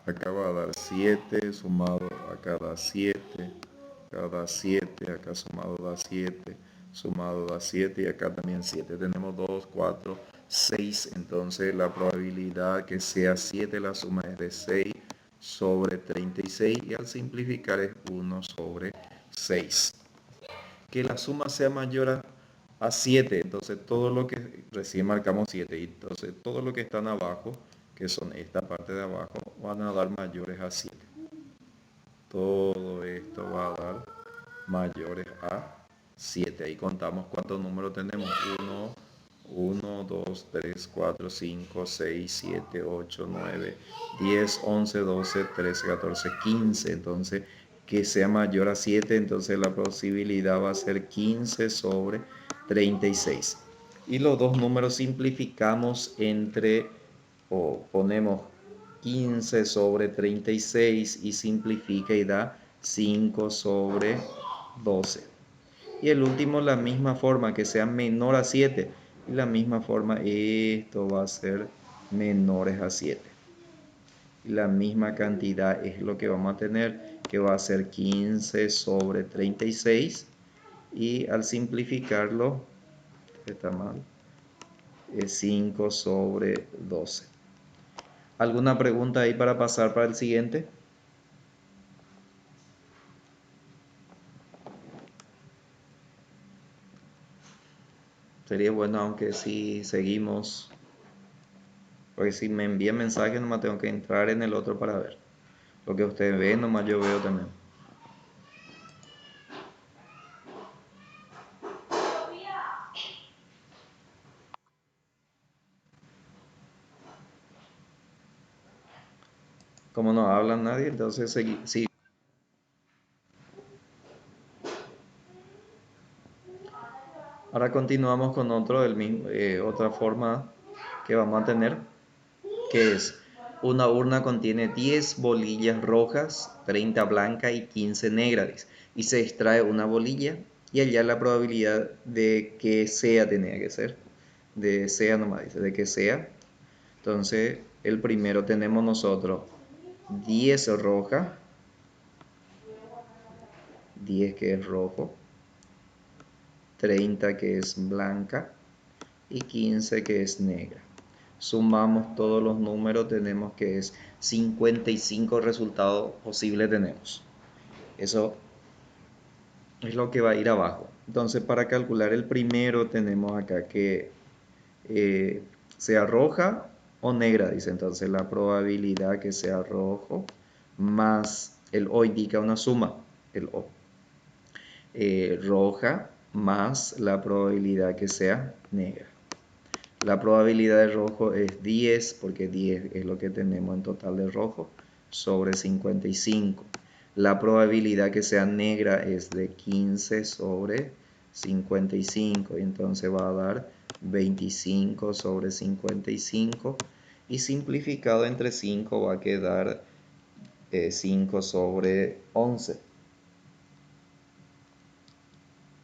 Acá va a dar 7, sumado acá da 7, acá da 7, acá sumado da 7, sumado da 7 y acá también 7. Tenemos 2, 4, 6, entonces la probabilidad que sea 7 la suma es de 6 sobre 36 y al simplificar es 1 sobre 6. Que la suma sea mayor a 7, entonces todo lo que recién marcamos 7 y entonces todo lo que están abajo, que son esta parte de abajo, van a dar mayores a 7. Todo esto va a dar mayores a 7. Ahí contamos cuántos números tenemos. 1, 2, 3, 4, 5, 6, 7, 8, 9, 10, 11, 12, 13, 14, 15. Entonces, que sea mayor a 7, entonces la posibilidad va a ser 15 sobre 36. Y los dos números simplificamos o ponemos 15 sobre 36 y simplifica y da 5 sobre 12. Y el último la misma forma, que sea menor a 7. Y la misma forma, esto va a ser menores a 7. Y la misma cantidad es lo que vamos a tener, que va a ser 15 sobre 36. Y al simplificarlo, está mal, es 5 sobre 12. ¿Alguna pregunta ahí para pasar para el siguiente? Sería bueno, aunque si seguimos, porque si me envían mensaje nomás tengo que entrar en el otro para ver. Lo que ustedes ven nomás yo veo también. Como no habla nadie, entonces sí. Ahora continuamos con otra forma que vamos a tener, que es una urna contiene 10 bolillas rojas, 30 blancas y 15 negras. Y se extrae una bolilla y allá la probabilidad de que sea tenía que ser. De sea nomás dice, de que sea. Entonces, el primero tenemos nosotros 10 rojas,
10 que es rojo, 30 que es blanca y 15 que es negra. Sumamos todos los números, tenemos que es 55 resultados posibles tenemos. Eso es lo que va a ir abajo. Entonces, para calcular el primero tenemos acá que sea roja o negra, dice. Entonces, la probabilidad que sea rojo más el O indica una suma, el O. Roja más la probabilidad que sea negra. La probabilidad de rojo es 10, porque 10 es lo que tenemos en total de rojo, sobre 55. La probabilidad que sea negra es de 15 sobre 55, y entonces va a dar 25 sobre 55, y simplificado entre 5 va a quedar 5 sobre 11.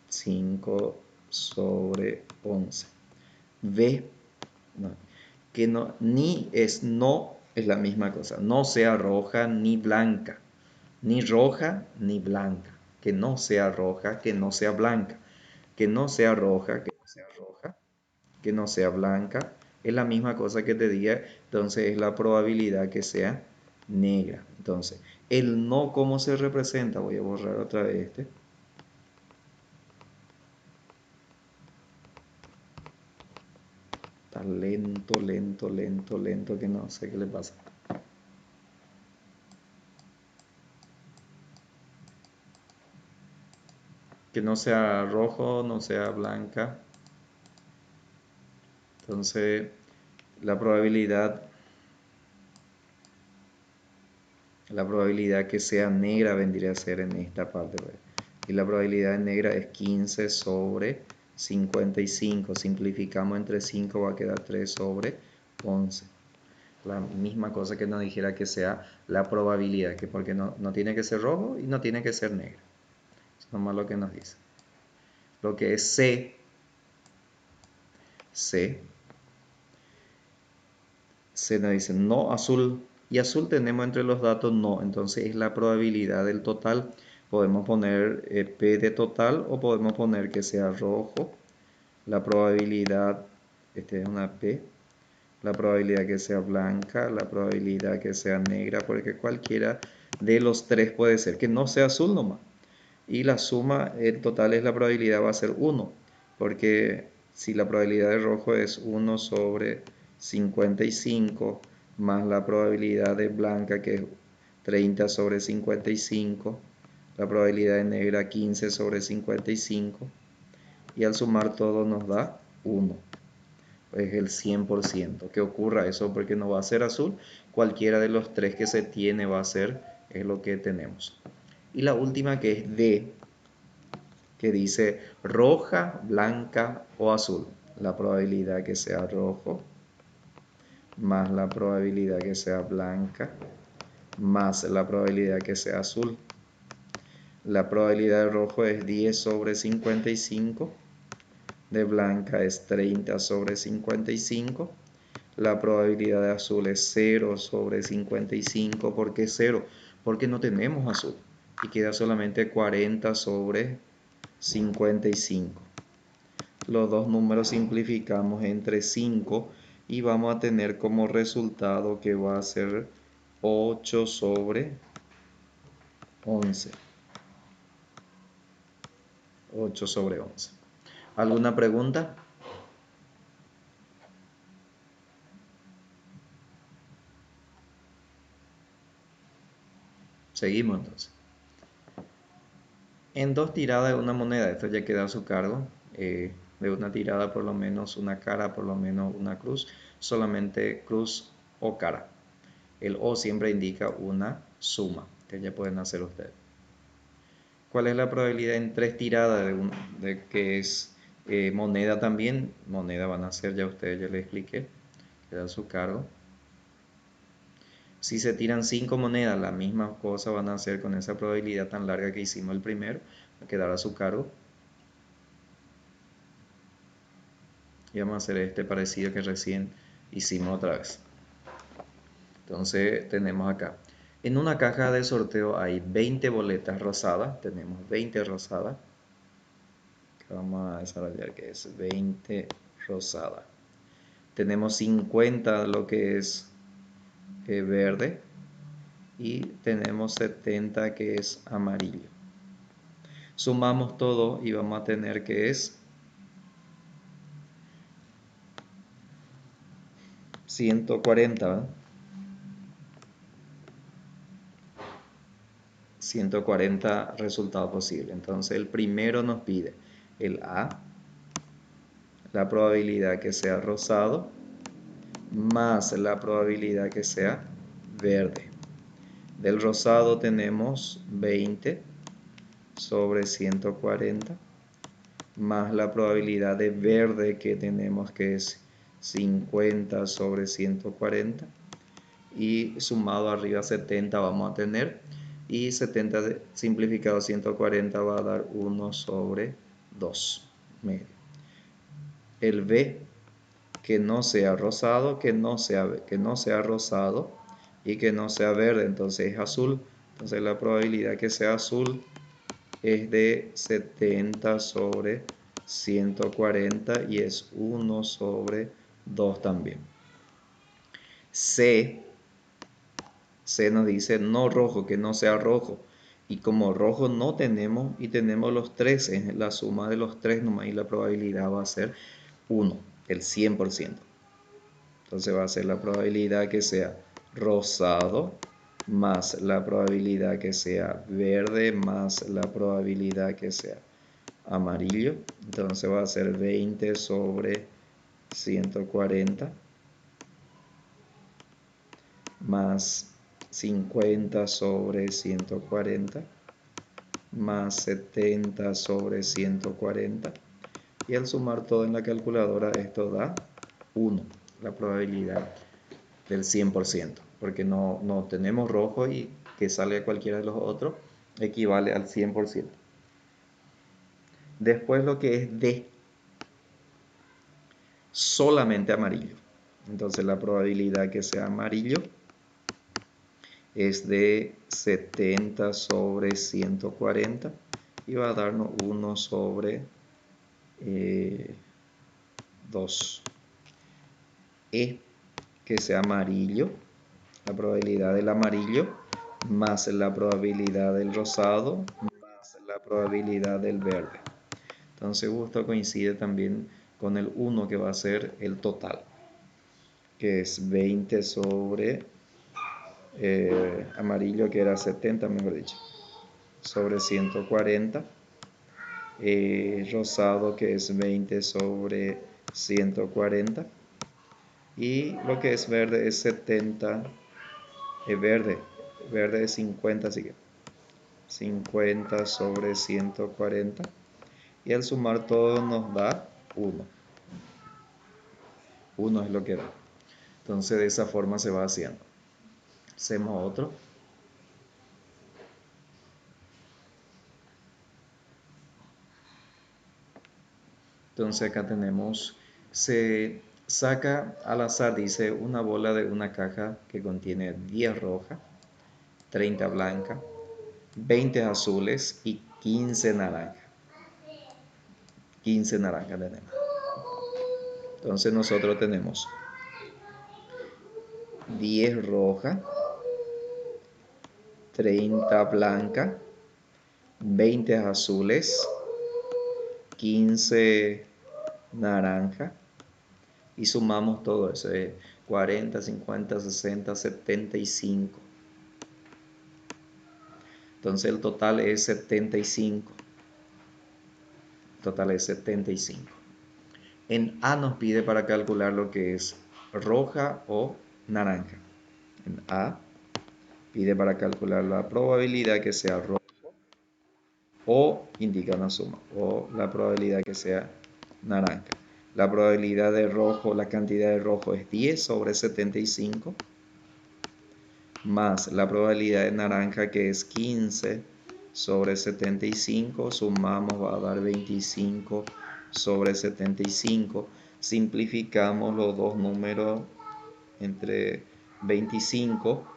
5 sobre 11. V, no, que no, ni es no, es la misma cosa. No sea roja ni blanca. Ni roja ni blanca. Que no sea roja, que no sea blanca. Que no sea roja, que no sea roja. Que no sea blanca. Es la misma cosa que te diga. Entonces es la probabilidad que sea negra. Entonces, el no, ¿cómo se representa? Voy a borrar otra vez este. Está lento, lento, lento, lento, que no sé qué le pasa. Que no sea rojo, no sea blanca. Entonces, la probabilidad que sea negra vendría a ser en esta parte, pues. Y la probabilidad de negra es 15 sobre 55. Simplificamos entre 5, va a quedar 3 sobre 11. La misma cosa que nos dijera que sea la probabilidad, que porque no tiene que ser rojo y no tiene que ser negro. Es nomás lo que nos dice. Lo que es C nos dice no azul, y azul tenemos entre los datos no, entonces es la probabilidad del total. Podemos poner P de total, o podemos poner que sea rojo. La probabilidad, este es una P, la probabilidad que sea blanca, la probabilidad que sea negra, porque cualquiera de los tres puede ser, que no sea azul nomás. Y la suma, el total es la probabilidad, va a ser 1, porque si la probabilidad de rojo es 1 sobre 55, más la probabilidad de blanca, que es 30 sobre 55, la probabilidad de negra 15 sobre 55, y al sumar todo nos da 1. Es el 100%. Que ocurra eso, porque no va a ser azul, cualquiera de los tres que se tiene va a ser, es lo que tenemos. Y la última, que es D, que dice roja, blanca o azul. La probabilidad que sea rojo más la probabilidad que sea blanca más la probabilidad que sea azul. La probabilidad de rojo es 10 sobre 55, de blanca es 30 sobre 55. La probabilidad de azul es 0 sobre 55. ¿Por qué 0? Porque no tenemos azul y queda solamente 40 sobre 55. Los dos números simplificamos entre 5 y vamos a tener como resultado que va a ser 8 sobre 11. 8 sobre 11. ¿Alguna pregunta? Seguimos entonces. En dos tiradas de una moneda, esto ya queda a su cargo. De una tirada por lo menos una cara, por lo menos una cruz, solamente cruz o cara. El O siempre indica una suma, que ya pueden hacer ustedes. ¿Cuál es la probabilidad en tres tiradas de que es moneda también? Moneda van a ser, ya ustedes ya les expliqué, queda a su cargo. Si se tiran 5 monedas, la misma cosa van a hacer con esa probabilidad tan larga que hicimos el primero, va a quedar a su cargo. Y vamos a hacer este parecido que recién hicimos otra vez. Entonces tenemos acá En una caja de sorteo hay 20 boletas rosadas, tenemos 20 rosadas, que vamos a desarrollar que es 20 rosada. Tenemos 50 lo que es verde y tenemos 70 que es amarillo. Sumamos todo y vamos a tener que es 140, ¿verdad? 140 resultados posibles. Entonces el primero nos pide el A, la probabilidad que sea rosado, más la probabilidad que sea verde. Del rosado tenemos 20 sobre 140, más la probabilidad de verde que tenemos que es 50 sobre 140, y sumado arriba 70 vamos a tener, y 70 simplificado 140 va a dar 1 sobre 2 medio. El B, que no sea rosado, que no sea rosado y que no sea verde, entonces es azul. Entonces la probabilidad que sea azul es de 70 sobre 140 y es 1 sobre 2 también. C nos dice no rojo, que no sea rojo. Y como rojo no tenemos, y tenemos los 3, es la suma de los 3 nomás, y la probabilidad va a ser 1, el 100%. Entonces va a ser la probabilidad que sea rosado más la probabilidad que sea verde más la probabilidad que sea amarillo. Entonces va a ser 20 sobre 140 más 50 sobre 140 más 70 sobre 140, y al sumar todo en la calculadora esto da 1, la probabilidad del 100%, porque no tenemos rojo y que salga cualquiera de los otros equivale al 100%. Después lo que es D, solamente amarillo. Entonces la probabilidad que sea amarillo es de 70 sobre 140 y va a darnos 1 sobre 2. E, que sea amarillo, la probabilidad del amarillo más la probabilidad del rosado más la probabilidad del verde. Entonces justo coincide también con el 1 que va a ser el total, que es 20 sobre amarillo, que era 70 mejor dicho, sobre 140, rosado que es 20 sobre 140, y lo que es verde es 70, verde es 50, así que 50 sobre 140, y al sumar todo nos da 1. 1 es lo que da. Entonces de esa forma se va haciendo. Hacemos otro. Entonces acá tenemos, se saca al azar, dice, una bola de una caja que contiene 10 rojas, 30 blancas, 20 azules y 15 naranjas. 15 naranjas tenemos. Entonces nosotros tenemos 10 rojas, 30 blancas, 20 azules, 15 naranjas, y sumamos todo eso, 40, 50, 60, 75. Entonces el total es 75. Total es 75. En A nos pide para calcular lo que es roja o naranja. En A pide para calcular la probabilidad que sea rojo, o indica una suma, o la probabilidad que sea naranja. La probabilidad de rojo, la cantidad de rojo es 10 sobre 75, más la probabilidad de naranja que es 15 sobre 75, sumamos, va a dar 25 sobre 75. Simplificamos los dos números entre 25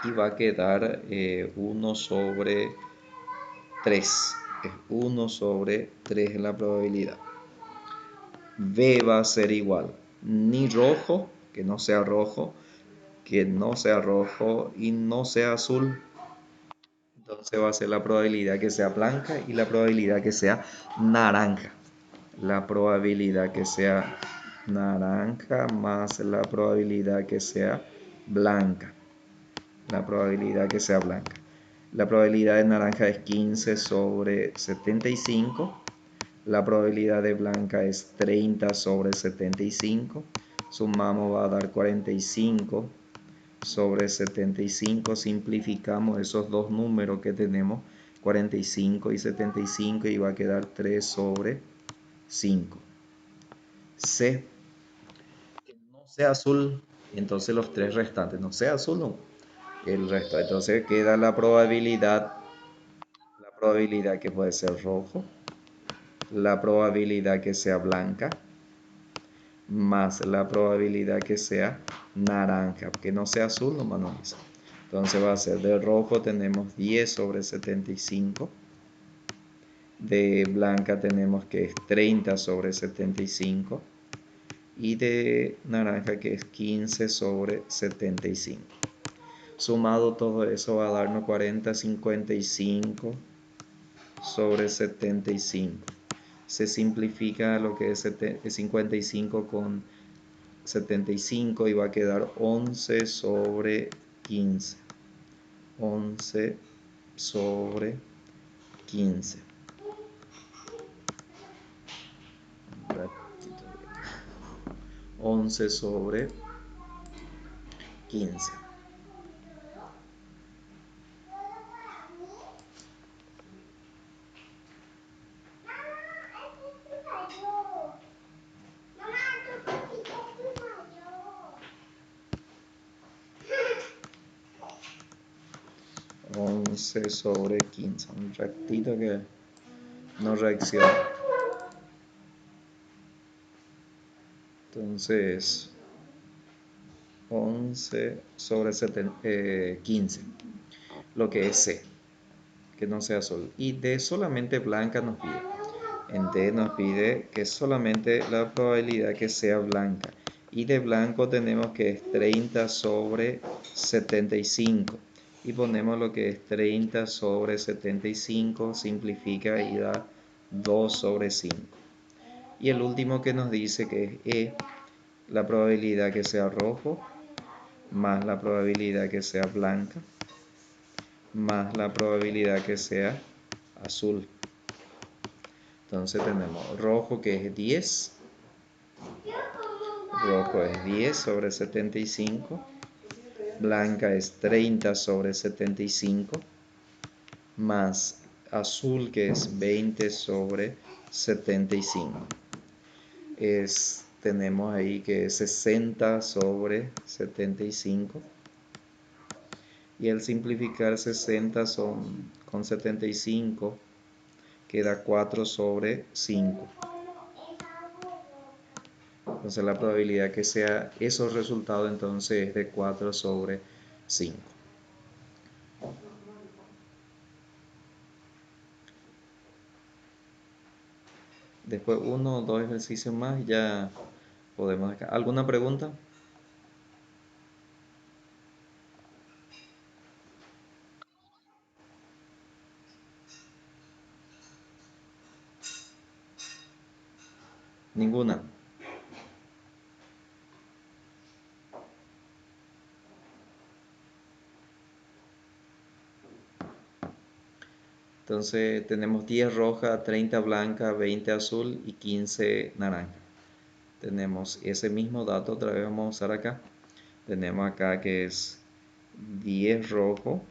y va a quedar 1 sobre 3. Es 1 sobre 3 en la probabilidad. B va a ser igual, ni rojo, que no sea rojo, que no sea rojo y no sea azul. Entonces va a ser la probabilidad que sea blanca y la probabilidad que sea naranja. La probabilidad que sea naranja más la probabilidad que sea blanca. La probabilidad que sea blanca. La probabilidad de naranja es 15 sobre 75. La probabilidad de blanca es 30 sobre 75. Sumamos va a dar 45 sobre 75. Simplificamos esos dos números que tenemos, 45 y 75, y va a quedar 3 sobre 5. C, que no sea azul, entonces los tres restantes, no sea azul, no, el resto. Entonces queda la probabilidad que puede ser rojo, la probabilidad que sea blanca, más la probabilidad que sea naranja, que no sea azul, nomás no dice. Entonces va a ser de rojo tenemos 10 sobre 75, de blanca tenemos que es 30 sobre 75 y de naranja que es 15 sobre 75. Sumado todo eso va a darnos 40, 55 sobre 75. Se simplifica lo que es 55 con 75 y va a quedar 11 sobre 15. 11 sobre 15. 11 sobre 15. Sobre 15. Un ratito que no reacciona. Entonces 11 sobre 15, lo que es C, que no sea azul. Y D solamente blanca nos pide. En D nos pide que solamente la probabilidad que sea blanca. Y de blanco tenemos que es 30 sobre 75. Y ponemos lo que es 30 sobre 75, simplifica y da 2 sobre 5. Y el último que nos dice que es E, la probabilidad que sea rojo, más la probabilidad que sea blanca, más la probabilidad que sea azul. Entonces tenemos rojo que es 10, rojo es 10 sobre 75, blanca es 30 sobre 75, más azul que es 20 sobre 75. Tenemos ahí que es 60 sobre 75. Y al simplificar 60 con 75 queda 4 sobre 5. Entonces la probabilidad que sea esos resultados entonces es de 4 sobre 5. Después uno o dos ejercicios más y ya podemos dejar. ¿Alguna pregunta? Ninguna. Entonces tenemos 10 roja, 30 blanca, 20 azul y 15 naranja. Tenemos ese mismo dato, otra vez vamos a usar acá. Tenemos acá que es 10 rojo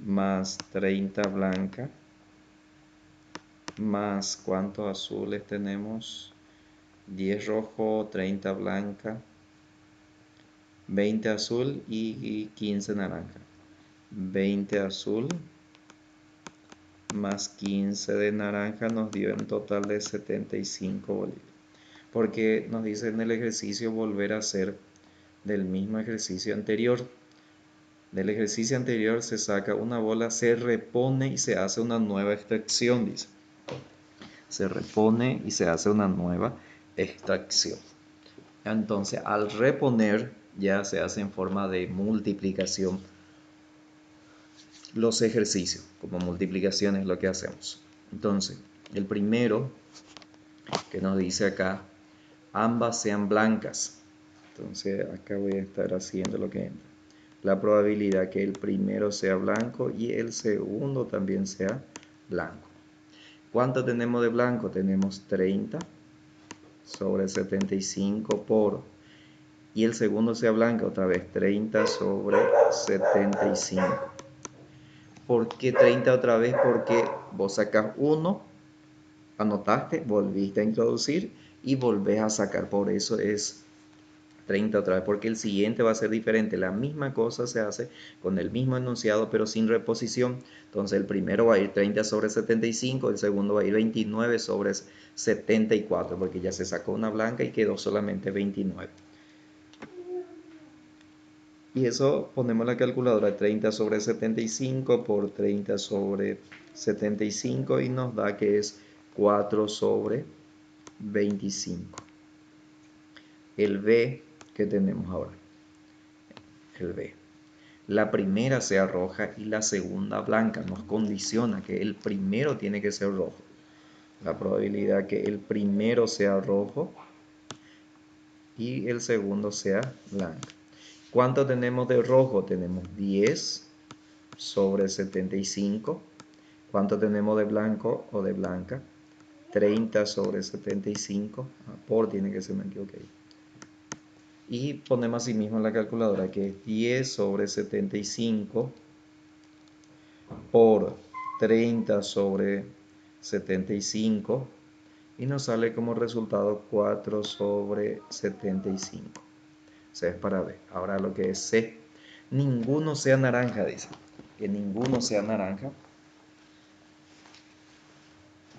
más 30 blanca más cuántos azules tenemos, 10 rojo, 30 blanca, 20 azul y 15 naranja. 20 azul más 15 de naranja nos dio en total de 75 bolívares. Porque nos dice en el ejercicio volver a hacer del mismo ejercicio anterior. Del ejercicio anterior se saca una bola, se repone y se hace una nueva extracción, dice. Se repone y se hace una nueva extracción. Entonces, al reponer, ya se hace en forma de multiplicación los ejercicios, como multiplicación es lo que hacemos. Entonces, el primero que nos dice acá, ambas sean blancas. Entonces, acá voy a estar haciendo lo que entra. La probabilidad que el primero sea blanco y el segundo también sea blanco. ¿Cuánto tenemos de blanco? Tenemos 30 sobre 75 por, y el segundo sea blanco, otra vez 30 sobre 75. ¿Por qué 30 otra vez? Porque vos sacas 1, anotaste, volviste a introducir y volvés a sacar. Por eso es 30 otra vez, porque el siguiente va a ser diferente. La misma cosa se hace con el mismo enunciado, pero sin reposición. Entonces el primero va a ir 30 sobre 75, el segundo va a ir 29 sobre 74, porque ya se sacó una blanca y quedó solamente 29. Y eso ponemos la calculadora, 30 sobre 75 por 30 sobre 75 y nos da que es 4 sobre 25. El B que tenemos ahora, el B. La primera sea roja y la segunda blanca. Nos condiciona que el primero tiene que ser rojo. La probabilidad que el primero sea rojo y el segundo sea blanco. ¿Cuánto tenemos de rojo? Tenemos 10 sobre 75. ¿Cuánto tenemos de blanco o de blanca? 30 sobre 75. Por tiene que ser, me equivoqué. Y ponemos así mismo en la calculadora que es 10 sobre 75 por 30 sobre 75 y nos sale como resultado 4 sobre 75. C es para B. Ahora lo que es C, ninguno sea naranja, dice. Que ninguno sea naranja.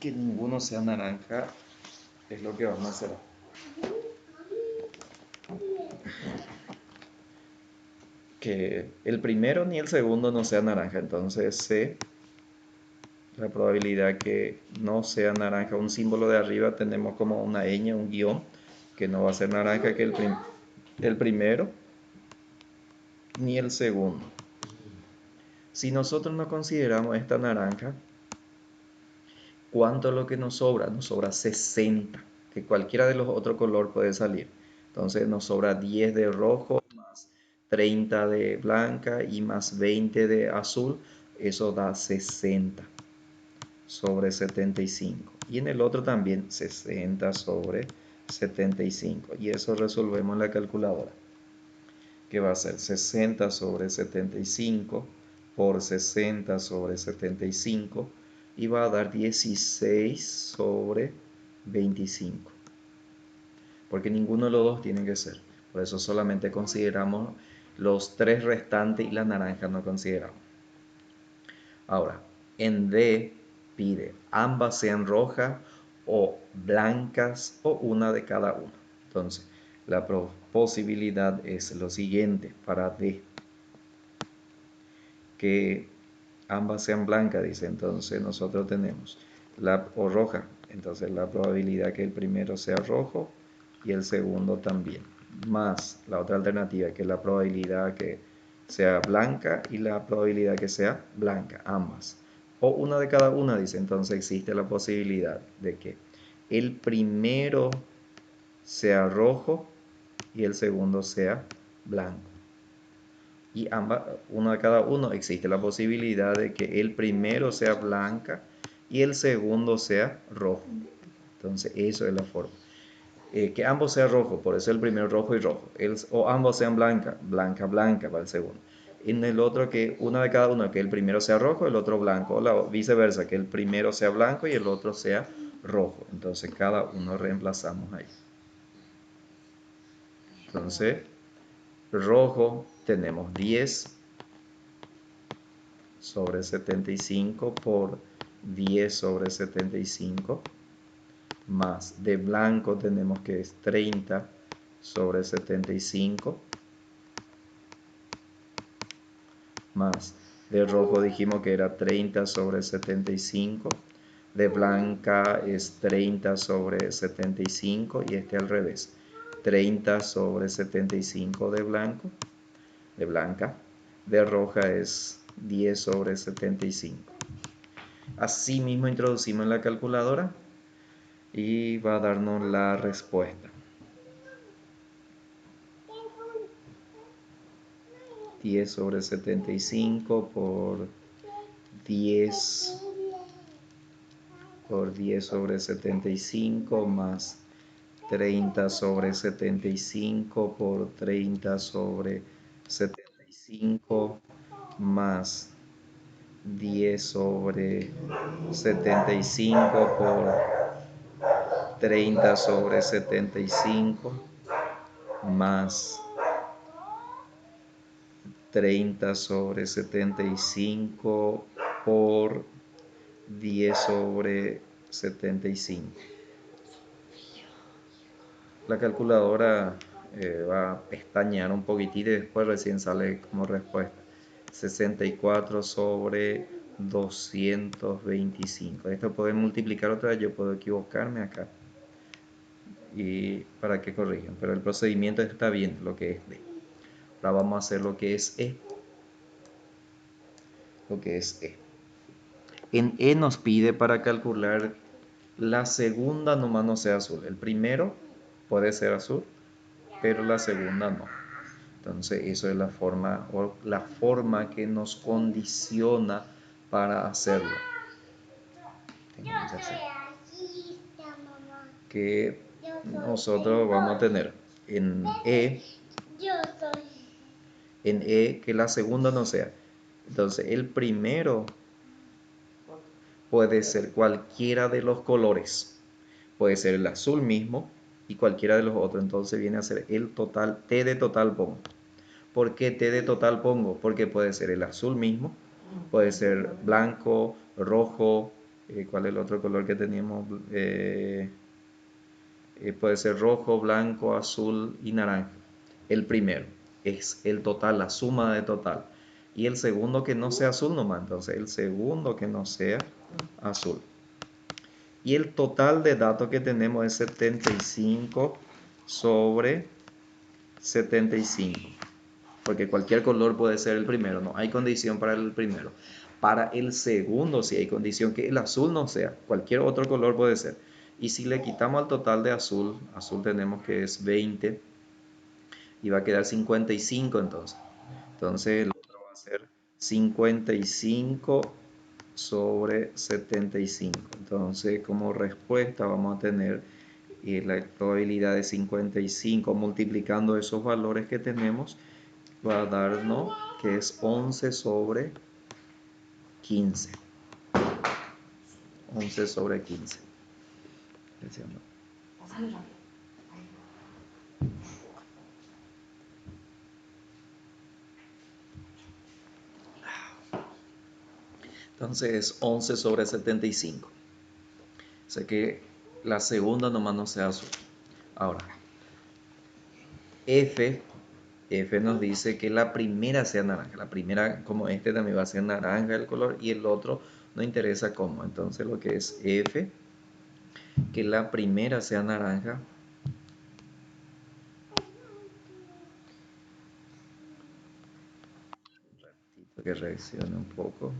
Que ninguno sea naranja es lo que vamos a hacer. Que el primero ni el segundo no sea naranja. Entonces C, la probabilidad que no sea naranja, un símbolo de arriba tenemos como una ñ, un guión, que no va a ser naranja que el primero ni el segundo. Si nosotros no consideramos esta naranja, ¿cuánto es lo que nos sobra? Nos sobra 60, que cualquiera de los otros colores puede salir. Entonces nos sobra 10 de rojo, más 30 de blanca y más 20 de azul. Eso da 60 sobre 75. Y en el otro también 60 sobre 75. Y eso resolvemos en la calculadora, que va a ser 60 sobre 75 por 60 sobre 75 y va a dar 16 sobre 25. Porque ninguno de los dos tiene que ser. Por eso solamente consideramos los tres restantes y la naranja no consideramos. Ahora, en D pide ambas sean rojas o blancas o una de cada una. Entonces, la posibilidad es lo siguiente para D. Que ambas sean blancas, dice. Entonces nosotros tenemos o roja. Entonces la probabilidad que el primero sea rojo y el segundo también. Más la otra alternativa, que es la probabilidad que sea blanca y la probabilidad que sea blanca, ambas. O una de cada una, dice. Entonces existe la posibilidad de que el primero sea rojo y el segundo sea blanco. Y ambas, uno de cada uno, existe la posibilidad de que el primero sea blanca y el segundo sea rojo. Entonces, eso es la forma. Que ambos sean rojos, por eso el primero rojo y rojo. O ambos sean blanca, blanca, blanca para el segundo. En el otro, que una de cada uno, que el primero sea rojo, el otro blanco. O viceversa, que el primero sea blanco y el otro sea rojo. Entonces, cada uno reemplazamos ahí. Entonces, rojo tenemos 10 sobre 75 por 10 sobre 75, más de blanco tenemos que es 30 sobre 75, más de rojo dijimos que era 30 sobre 75, de blanca es 30 sobre 75 y este al revés, 30 sobre 75 de blanco, de blanca, de roja es 10 sobre 75. Así mismo introducimos en la calculadora y va a darnos la respuesta. 10 sobre 75 por 10 sobre 75 más 30 sobre 75 por 30 sobre 75 más 10 sobre 75 por 30 sobre 75 más 30 sobre 75 por 10 sobre 75. La calculadora va a pestañear un poquitito y después recién sale como respuesta. 64 sobre 225. Esto puede multiplicar otra vez, yo puedo equivocarme acá. Y para que corrijan, pero el procedimiento está bien, lo que es D. Ahora vamos a hacer lo que es E. Lo que es E. En E nos pide para calcular la segunda nomás no sea azul. El primero puede ser azul, pero la segunda no. Entonces, eso es la forma que nos condiciona para hacerlo. Que nosotros vamos a tener en E que la segunda no sea. Entonces, el primero puede ser cualquiera de los colores. Puede ser el azul mismo y cualquiera de los otros. Entonces viene a ser el total, T de total pongo. ¿Por qué T de total pongo? Porque puede ser el azul mismo, puede ser blanco, rojo, ¿cuál es el otro color que teníamos? Puede ser rojo, blanco, azul y naranja. El primero es el total, la suma de total. Y el segundo que no sea azul nomás, entonces el segundo que no sea azul. Y el total de datos que tenemos es 75 sobre 75. Porque cualquier color puede ser el primero, no hay condición para el primero. Para el segundo sí hay condición que el azul no sea, cualquier otro color puede ser. Y si le quitamos al total de azul, azul tenemos que es 20 y va a quedar 55 entonces. Entonces el otro va a ser 55 sobre 75. Entonces como respuesta vamos a tener la probabilidad de 55 multiplicando esos valores que tenemos va a darnos que es 11 sobre 15. 11 sobre 15. Entonces es 11 sobre 75. O sea que la segunda nomás no sea azul. Ahora, F nos dice que la primera sea naranja. La primera, como este también va a ser naranja el color y el otro no interesa cómo. Entonces lo que es F, que la primera sea naranja. Un ratito que reaccione un poco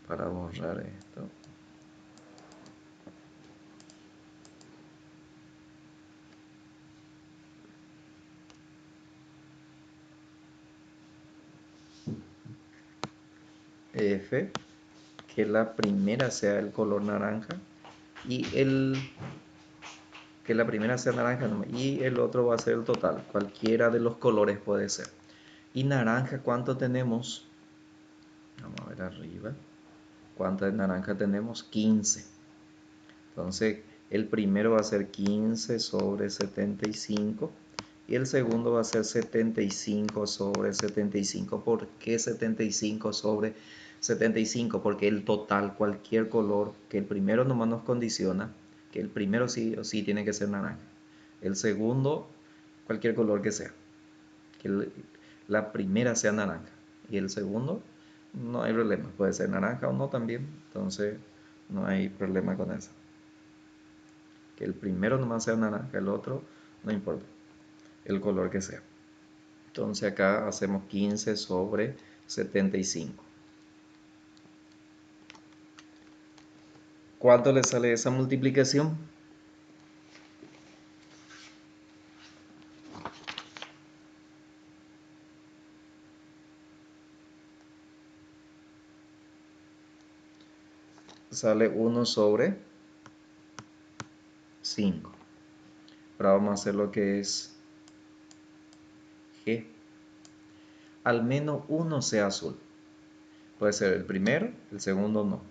para borrar esto. F, que la primera sea el color naranja y que la primera sea naranja y el otro va a ser el total, cualquiera de los colores puede ser. Y naranja, ¿cuánto tenemos? Vamos a ver arriba. ¿Cuánto de naranja tenemos? 15. Entonces, el primero va a ser 15 sobre 75 y el segundo va a ser 75 sobre 75. ¿Por qué 75 sobre 75? Porque el total, cualquier color, que el primero nomás nos condiciona, que el primero sí o sí tiene que ser naranja. El segundo, cualquier color que sea. Que la primera sea naranja y el segundo no hay problema, puede ser naranja o no también, entonces no hay problema con eso. Que el primero nomás sea naranja, el otro no importa, el color que sea. Entonces acá hacemos 15 sobre 75. ¿Cuánto le sale esa multiplicación? Sale 1 sobre 5. Ahora vamos a hacer lo que es G. Al menos uno sea azul. Puede ser el primero, el segundo no.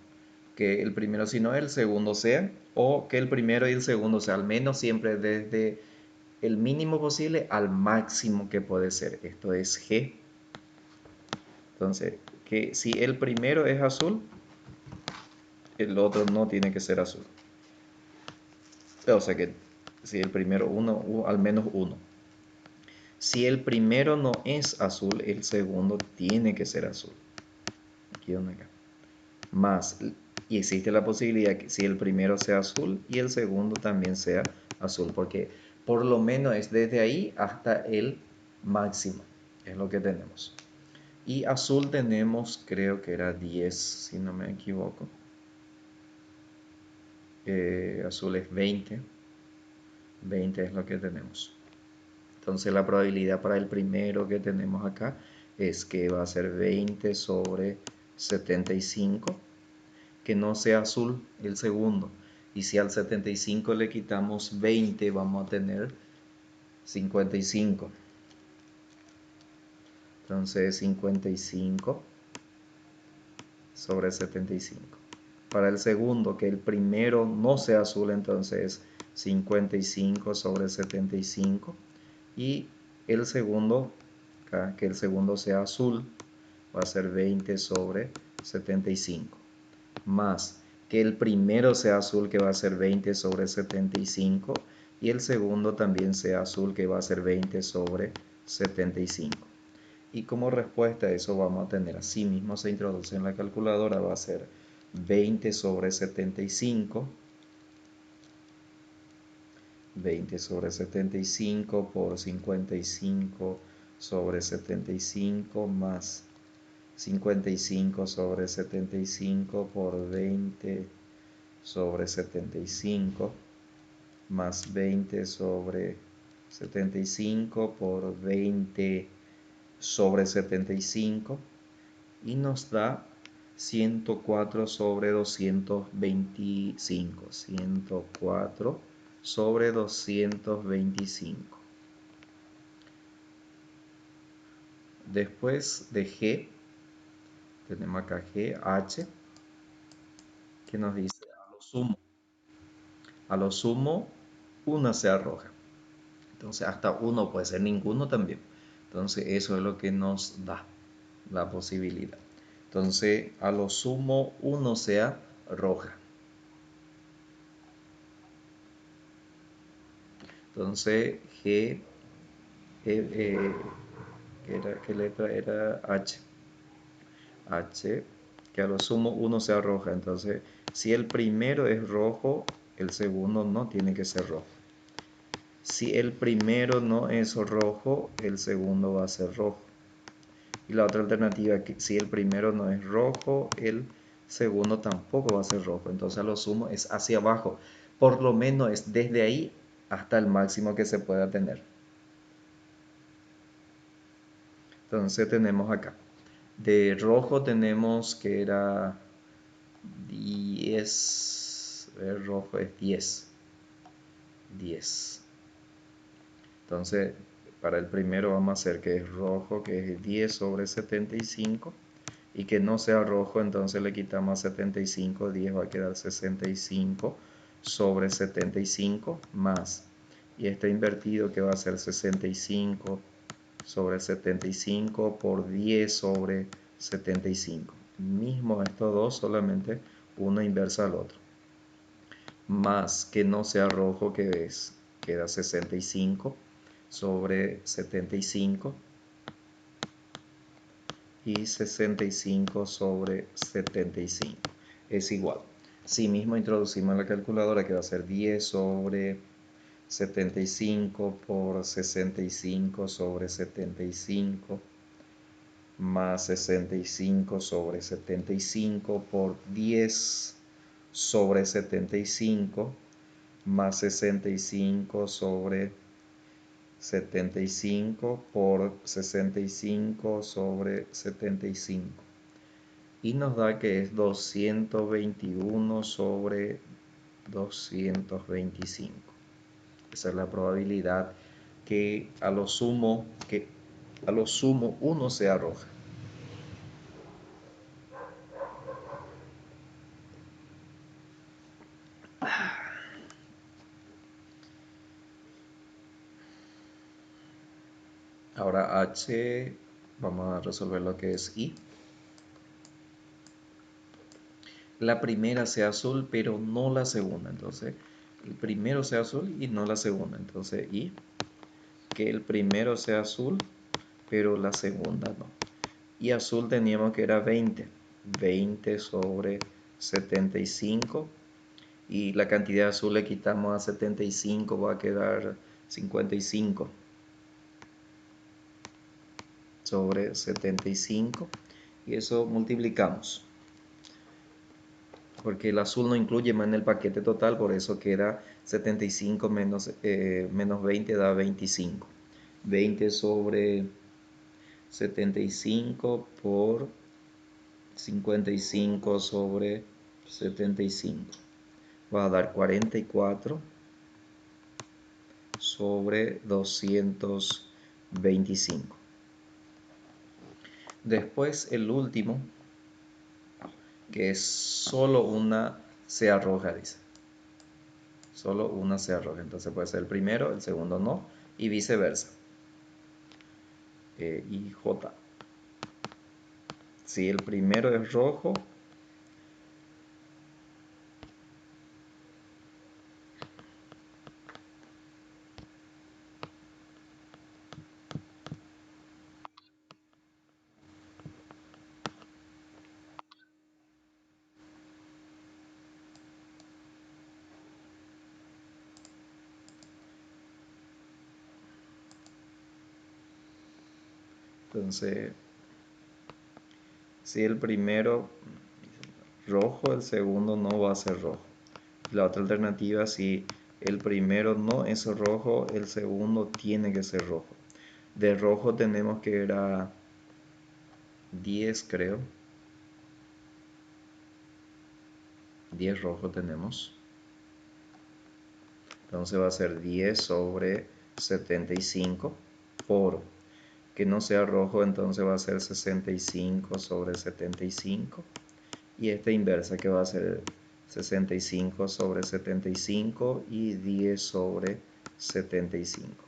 Que el primero si no, el segundo sea. O que el primero y el segundo sea. Al menos siempre desde el mínimo posible al máximo que puede ser. Esto es G. Entonces, que si el primero es azul, el otro no tiene que ser azul. O sea que si el primero uno, al menos uno. Si el primero no es azul, el segundo tiene que ser azul. Aquí donde acá. Más, y existe la posibilidad que si el primero sea azul y el segundo también sea azul, porque por lo menos es desde ahí hasta el máximo, es lo que tenemos. Y azul tenemos, creo que era 10, si no me equivoco. Azul es 20. 20 es lo que tenemos. Entonces la probabilidad para el primero que tenemos acá es que va a ser 20 sobre 75, que no sea azul el segundo. Y si al 75 le quitamos 20, vamos a tener 55. Entonces 55 sobre 75. Para el segundo, que el primero no sea azul, entonces 55 sobre 75. Y el segundo, acá, que el segundo sea azul, va a ser 20 sobre 75. Más que el primero sea azul, que va a ser 20 sobre 75. Y el segundo también sea azul, que va a ser 20 sobre 75. Y como respuesta a eso vamos a tener, así mismo se introduce en la calculadora, va a ser 20 sobre 75. 20 sobre 75 por 55 sobre 75 más 55 sobre 75 por 20 sobre 75 más 20 sobre 75 por 20 sobre 75 y nos da 104 sobre 225. 104 sobre 225. Después de G, tenemos acá GH, que nos dice a lo sumo una sea roja. Entonces hasta uno puede ser ninguno también. Entonces eso es lo que nos da la posibilidad. Entonces a lo sumo uno sea roja. Entonces G, ¿qué letra era? H. H, que a lo sumo uno sea roja. Entonces si el primero es rojo, el segundo no tiene que ser rojo. Si el primero no es rojo, el segundo va a ser rojo. Y la otra alternativa es que si el primero no es rojo, el segundo tampoco va a ser rojo. Entonces a lo sumo es hacia abajo. Por lo menos es desde ahí hasta el máximo que se pueda tener. Entonces tenemos acá. De rojo tenemos que era 10. El rojo es 10. 10. Entonces, para el primero vamos a hacer que es rojo, que es 10 sobre 75. Y que no sea rojo, entonces le quitamos 75. 10 va a quedar 65 sobre 75 más. Y este invertido que va a ser 65 sobre 75 por 10 sobre 75. Mismo estos dos, solamente uno inversa al otro. Más que no sea rojo, que es, queda 65 sobre 75 y 65 sobre 75 es igual. Sí mismo introducimos en la calculadora que va a ser 10 sobre 75 por 65 sobre 75 más 65 sobre 75 por 10 sobre 75 más 65 sobre 75 por 65 sobre 75 y nos da que es 221 sobre 225. Esa es la probabilidad que a lo sumo uno se arroja. Ahora H, vamos a resolver lo que es I. La primera sea azul, pero no la segunda. Entonces, el primero sea azul y no la segunda. Entonces, I, que el primero sea azul, pero la segunda no. Y azul teníamos que era 20. 20 sobre 75. Y la cantidad azul le quitamos a 75, va a quedar 55 sobre 75. Y eso multiplicamos. Porque el azul no incluye más en el paquete total, por eso queda 75 menos 20 da 25. 20 sobre 75 por 55 sobre 75. Va a dar 44 sobre 225. Después el último, que es solo una se arroja, dice. Solo una se arroja. Entonces puede ser el primero, el segundo no, y viceversa. Y J. Si el primero es rojo, entonces si el primero rojo, el segundo no va a ser rojo. La otra alternativa, si el primero no es rojo, el segundo tiene que ser rojo. De rojo tenemos que era 10, creo. 10 rojo tenemos. Entonces va a ser 10 sobre 75 por que no sea rojo, entonces va a ser 65 sobre 75. Y esta inversa que va a ser 65 sobre 75 y 10 sobre 75.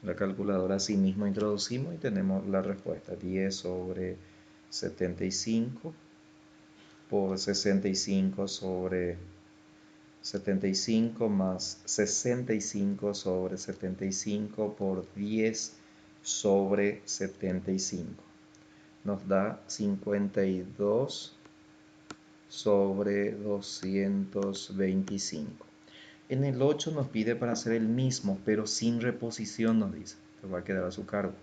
La calculadora así mismo introducimos y tenemos la respuesta. 10 sobre 75 por 65 sobre 75 más 65 sobre 75 por 10 sobre 75. Nos da 52 sobre 225. En el 8 nos pide para hacer el mismo, pero sin reposición, nos dice. Esto va a quedar a su cargo.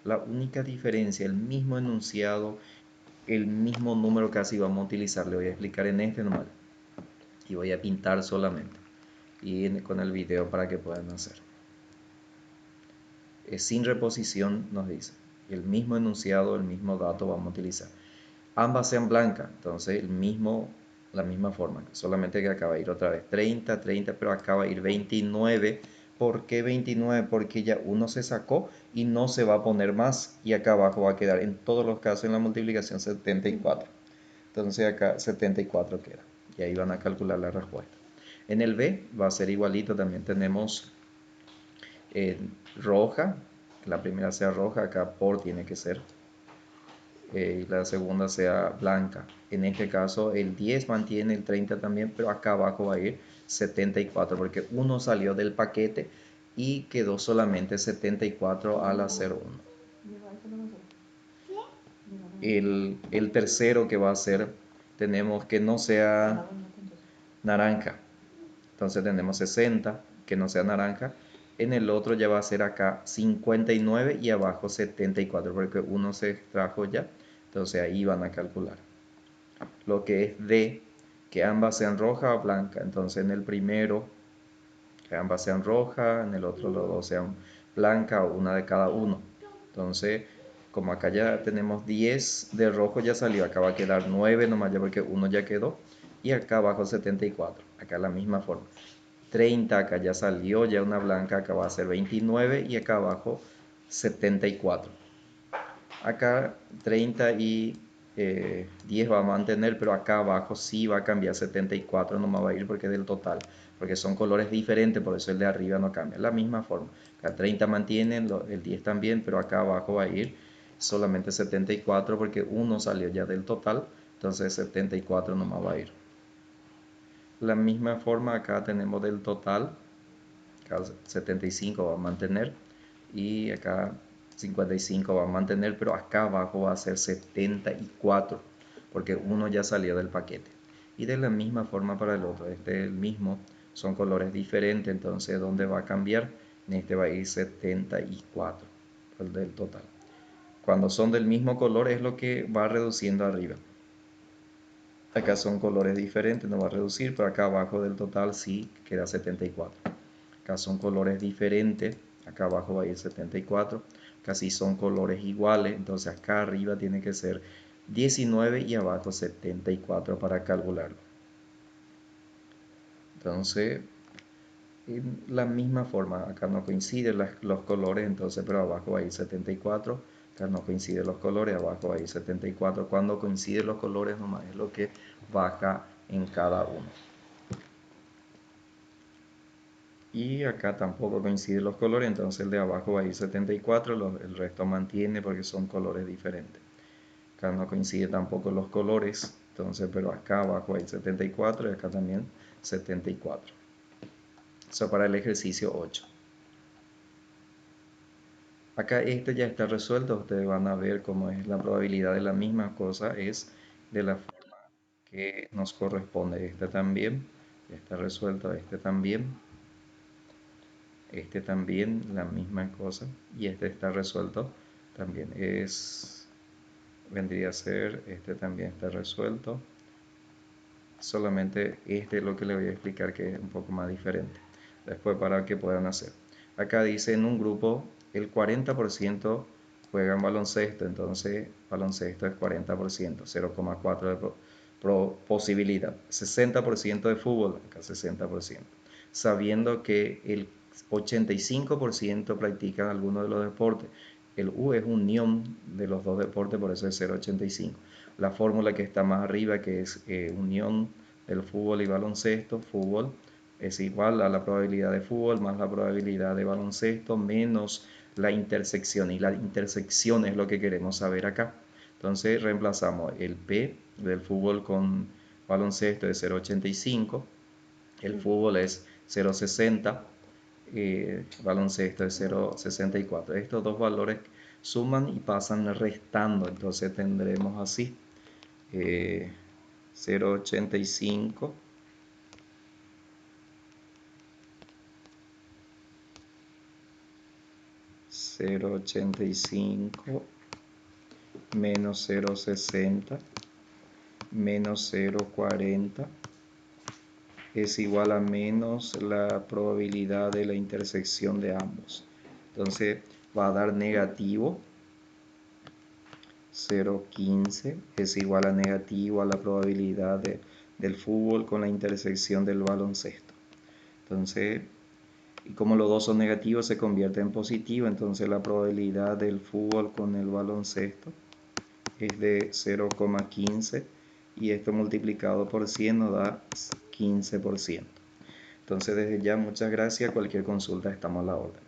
La única diferencia, el mismo enunciado, el mismo número casi vamos a utilizar. Le voy a explicar en este nomás. Y voy a pintar solamente. Y con el video para que puedan hacer. Sin reposición nos dice. El mismo enunciado, el mismo dato vamos a utilizar. Ambas sean blancas, entonces la misma forma, solamente que acaba de ir otra vez 30, 30, pero acaba de ir 29. ¿Por qué 29? Porque ya uno se sacó y no se va a poner más, y acá abajo va a quedar en todos los casos en la multiplicación 74. Entonces acá 74 queda, y ahí van a calcular la respuesta. En el B va a ser igualito, también tenemos roja, la primera sea roja, acá por tiene que ser, y la segunda sea blanca. En este caso el 10 mantiene el 30 también, pero acá abajo va a ir 74 porque uno salió del paquete y quedó solamente 74 al hacer uno. El tercero que va a ser, tenemos que no sea naranja. Entonces tenemos 60, que no sea naranja. En el otro ya va a ser acá 59 y abajo 74, porque uno se extrajo ya. Entonces ahí van a calcular. Lo que es D, que ambas sean roja o blanca. Entonces en el primero, que ambas sean roja, en el otro los dos sean blanca o una de cada uno. Entonces, como acá ya tenemos 10 de rojo ya salió, acá va a quedar 9 nomás ya porque uno ya quedó. Y acá abajo 74, acá la misma forma. 30, acá ya salió, ya una blanca, acá va a ser 29 y acá abajo 74. Acá 30 y 10 va a mantener, pero acá abajo sí va a cambiar 74, no me va a ir porque es del total, porque son colores diferentes, por eso el de arriba no cambia. La misma forma, acá 30 mantiene, el 10 también, pero acá abajo va a ir solamente 74 porque uno salió ya del total, entonces 74 no me va a ir. La misma forma acá tenemos del total, acá 75 va a mantener y acá 55 va a mantener, pero acá abajo va a ser 74 porque uno ya salió del paquete. Y de la misma forma para el otro, este es el mismo, son colores diferentes, entonces ¿dónde va a cambiar? En este va a ir 74, el del total. Cuando son del mismo color es lo que va reduciendo arriba. Acá son colores diferentes, no va a reducir, pero acá abajo del total sí queda 74. Acá son colores diferentes, acá abajo va a ir 74. Acá sí son colores iguales, entonces acá arriba tiene que ser 19 y abajo 74 para calcularlo. Entonces, en la misma forma, acá no coinciden los colores, entonces, pero abajo va a ir 74. Acá no coinciden los colores, abajo va a ir 74. Cuando coinciden los colores, nomás es lo que baja en cada uno. Y acá tampoco coinciden los colores, entonces el de abajo va a ir 74, el resto mantiene porque son colores diferentes. Acá no coinciden tampoco los colores, entonces, pero acá abajo hay 74 y acá también 74. Eso para el ejercicio 8. Acá este ya está resuelto, ustedes van a ver cómo es la probabilidad de la misma cosa, es de la forma que nos corresponde. Este también, ya está resuelto, este también la misma cosa, y este está resuelto también. Vendría a ser, este también está resuelto. Solamente este es lo que le voy a explicar que es un poco más diferente. Después para que puedan hacer. Acá dice en un grupo el 40% juegan baloncesto, entonces baloncesto es 40%, 0,4 de posibilidad. 60% de fútbol, acá 60%. Sabiendo que el 85% practican alguno de los deportes. El U es unión de los dos deportes, por eso es 0,85. La fórmula que está más arriba, que es unión del fútbol y baloncesto, fútbol, es igual a la probabilidad de fútbol más la probabilidad de baloncesto menos la intersección. Y la intersección es lo que queremos saber acá. Entonces reemplazamos el P del fútbol con baloncesto de 0,85. El fútbol es 0,60. Baloncesto es 0,64. Estos dos valores suman y pasan restando. Entonces tendremos así 0,85 0,85 menos 0,60 menos 0,40 es igual a menos la probabilidad de la intersección de ambos. Entonces va a dar negativo 0,15 es igual a negativo a la probabilidad del fútbol con la intersección del baloncesto. Entonces, y como los dos son negativos, se convierte en positivo. Entonces la probabilidad del fútbol con el baloncesto es de 0,15 y esto multiplicado por 100 nos da 15%. Entonces desde ya muchas gracias, cualquier consulta estamos a la orden.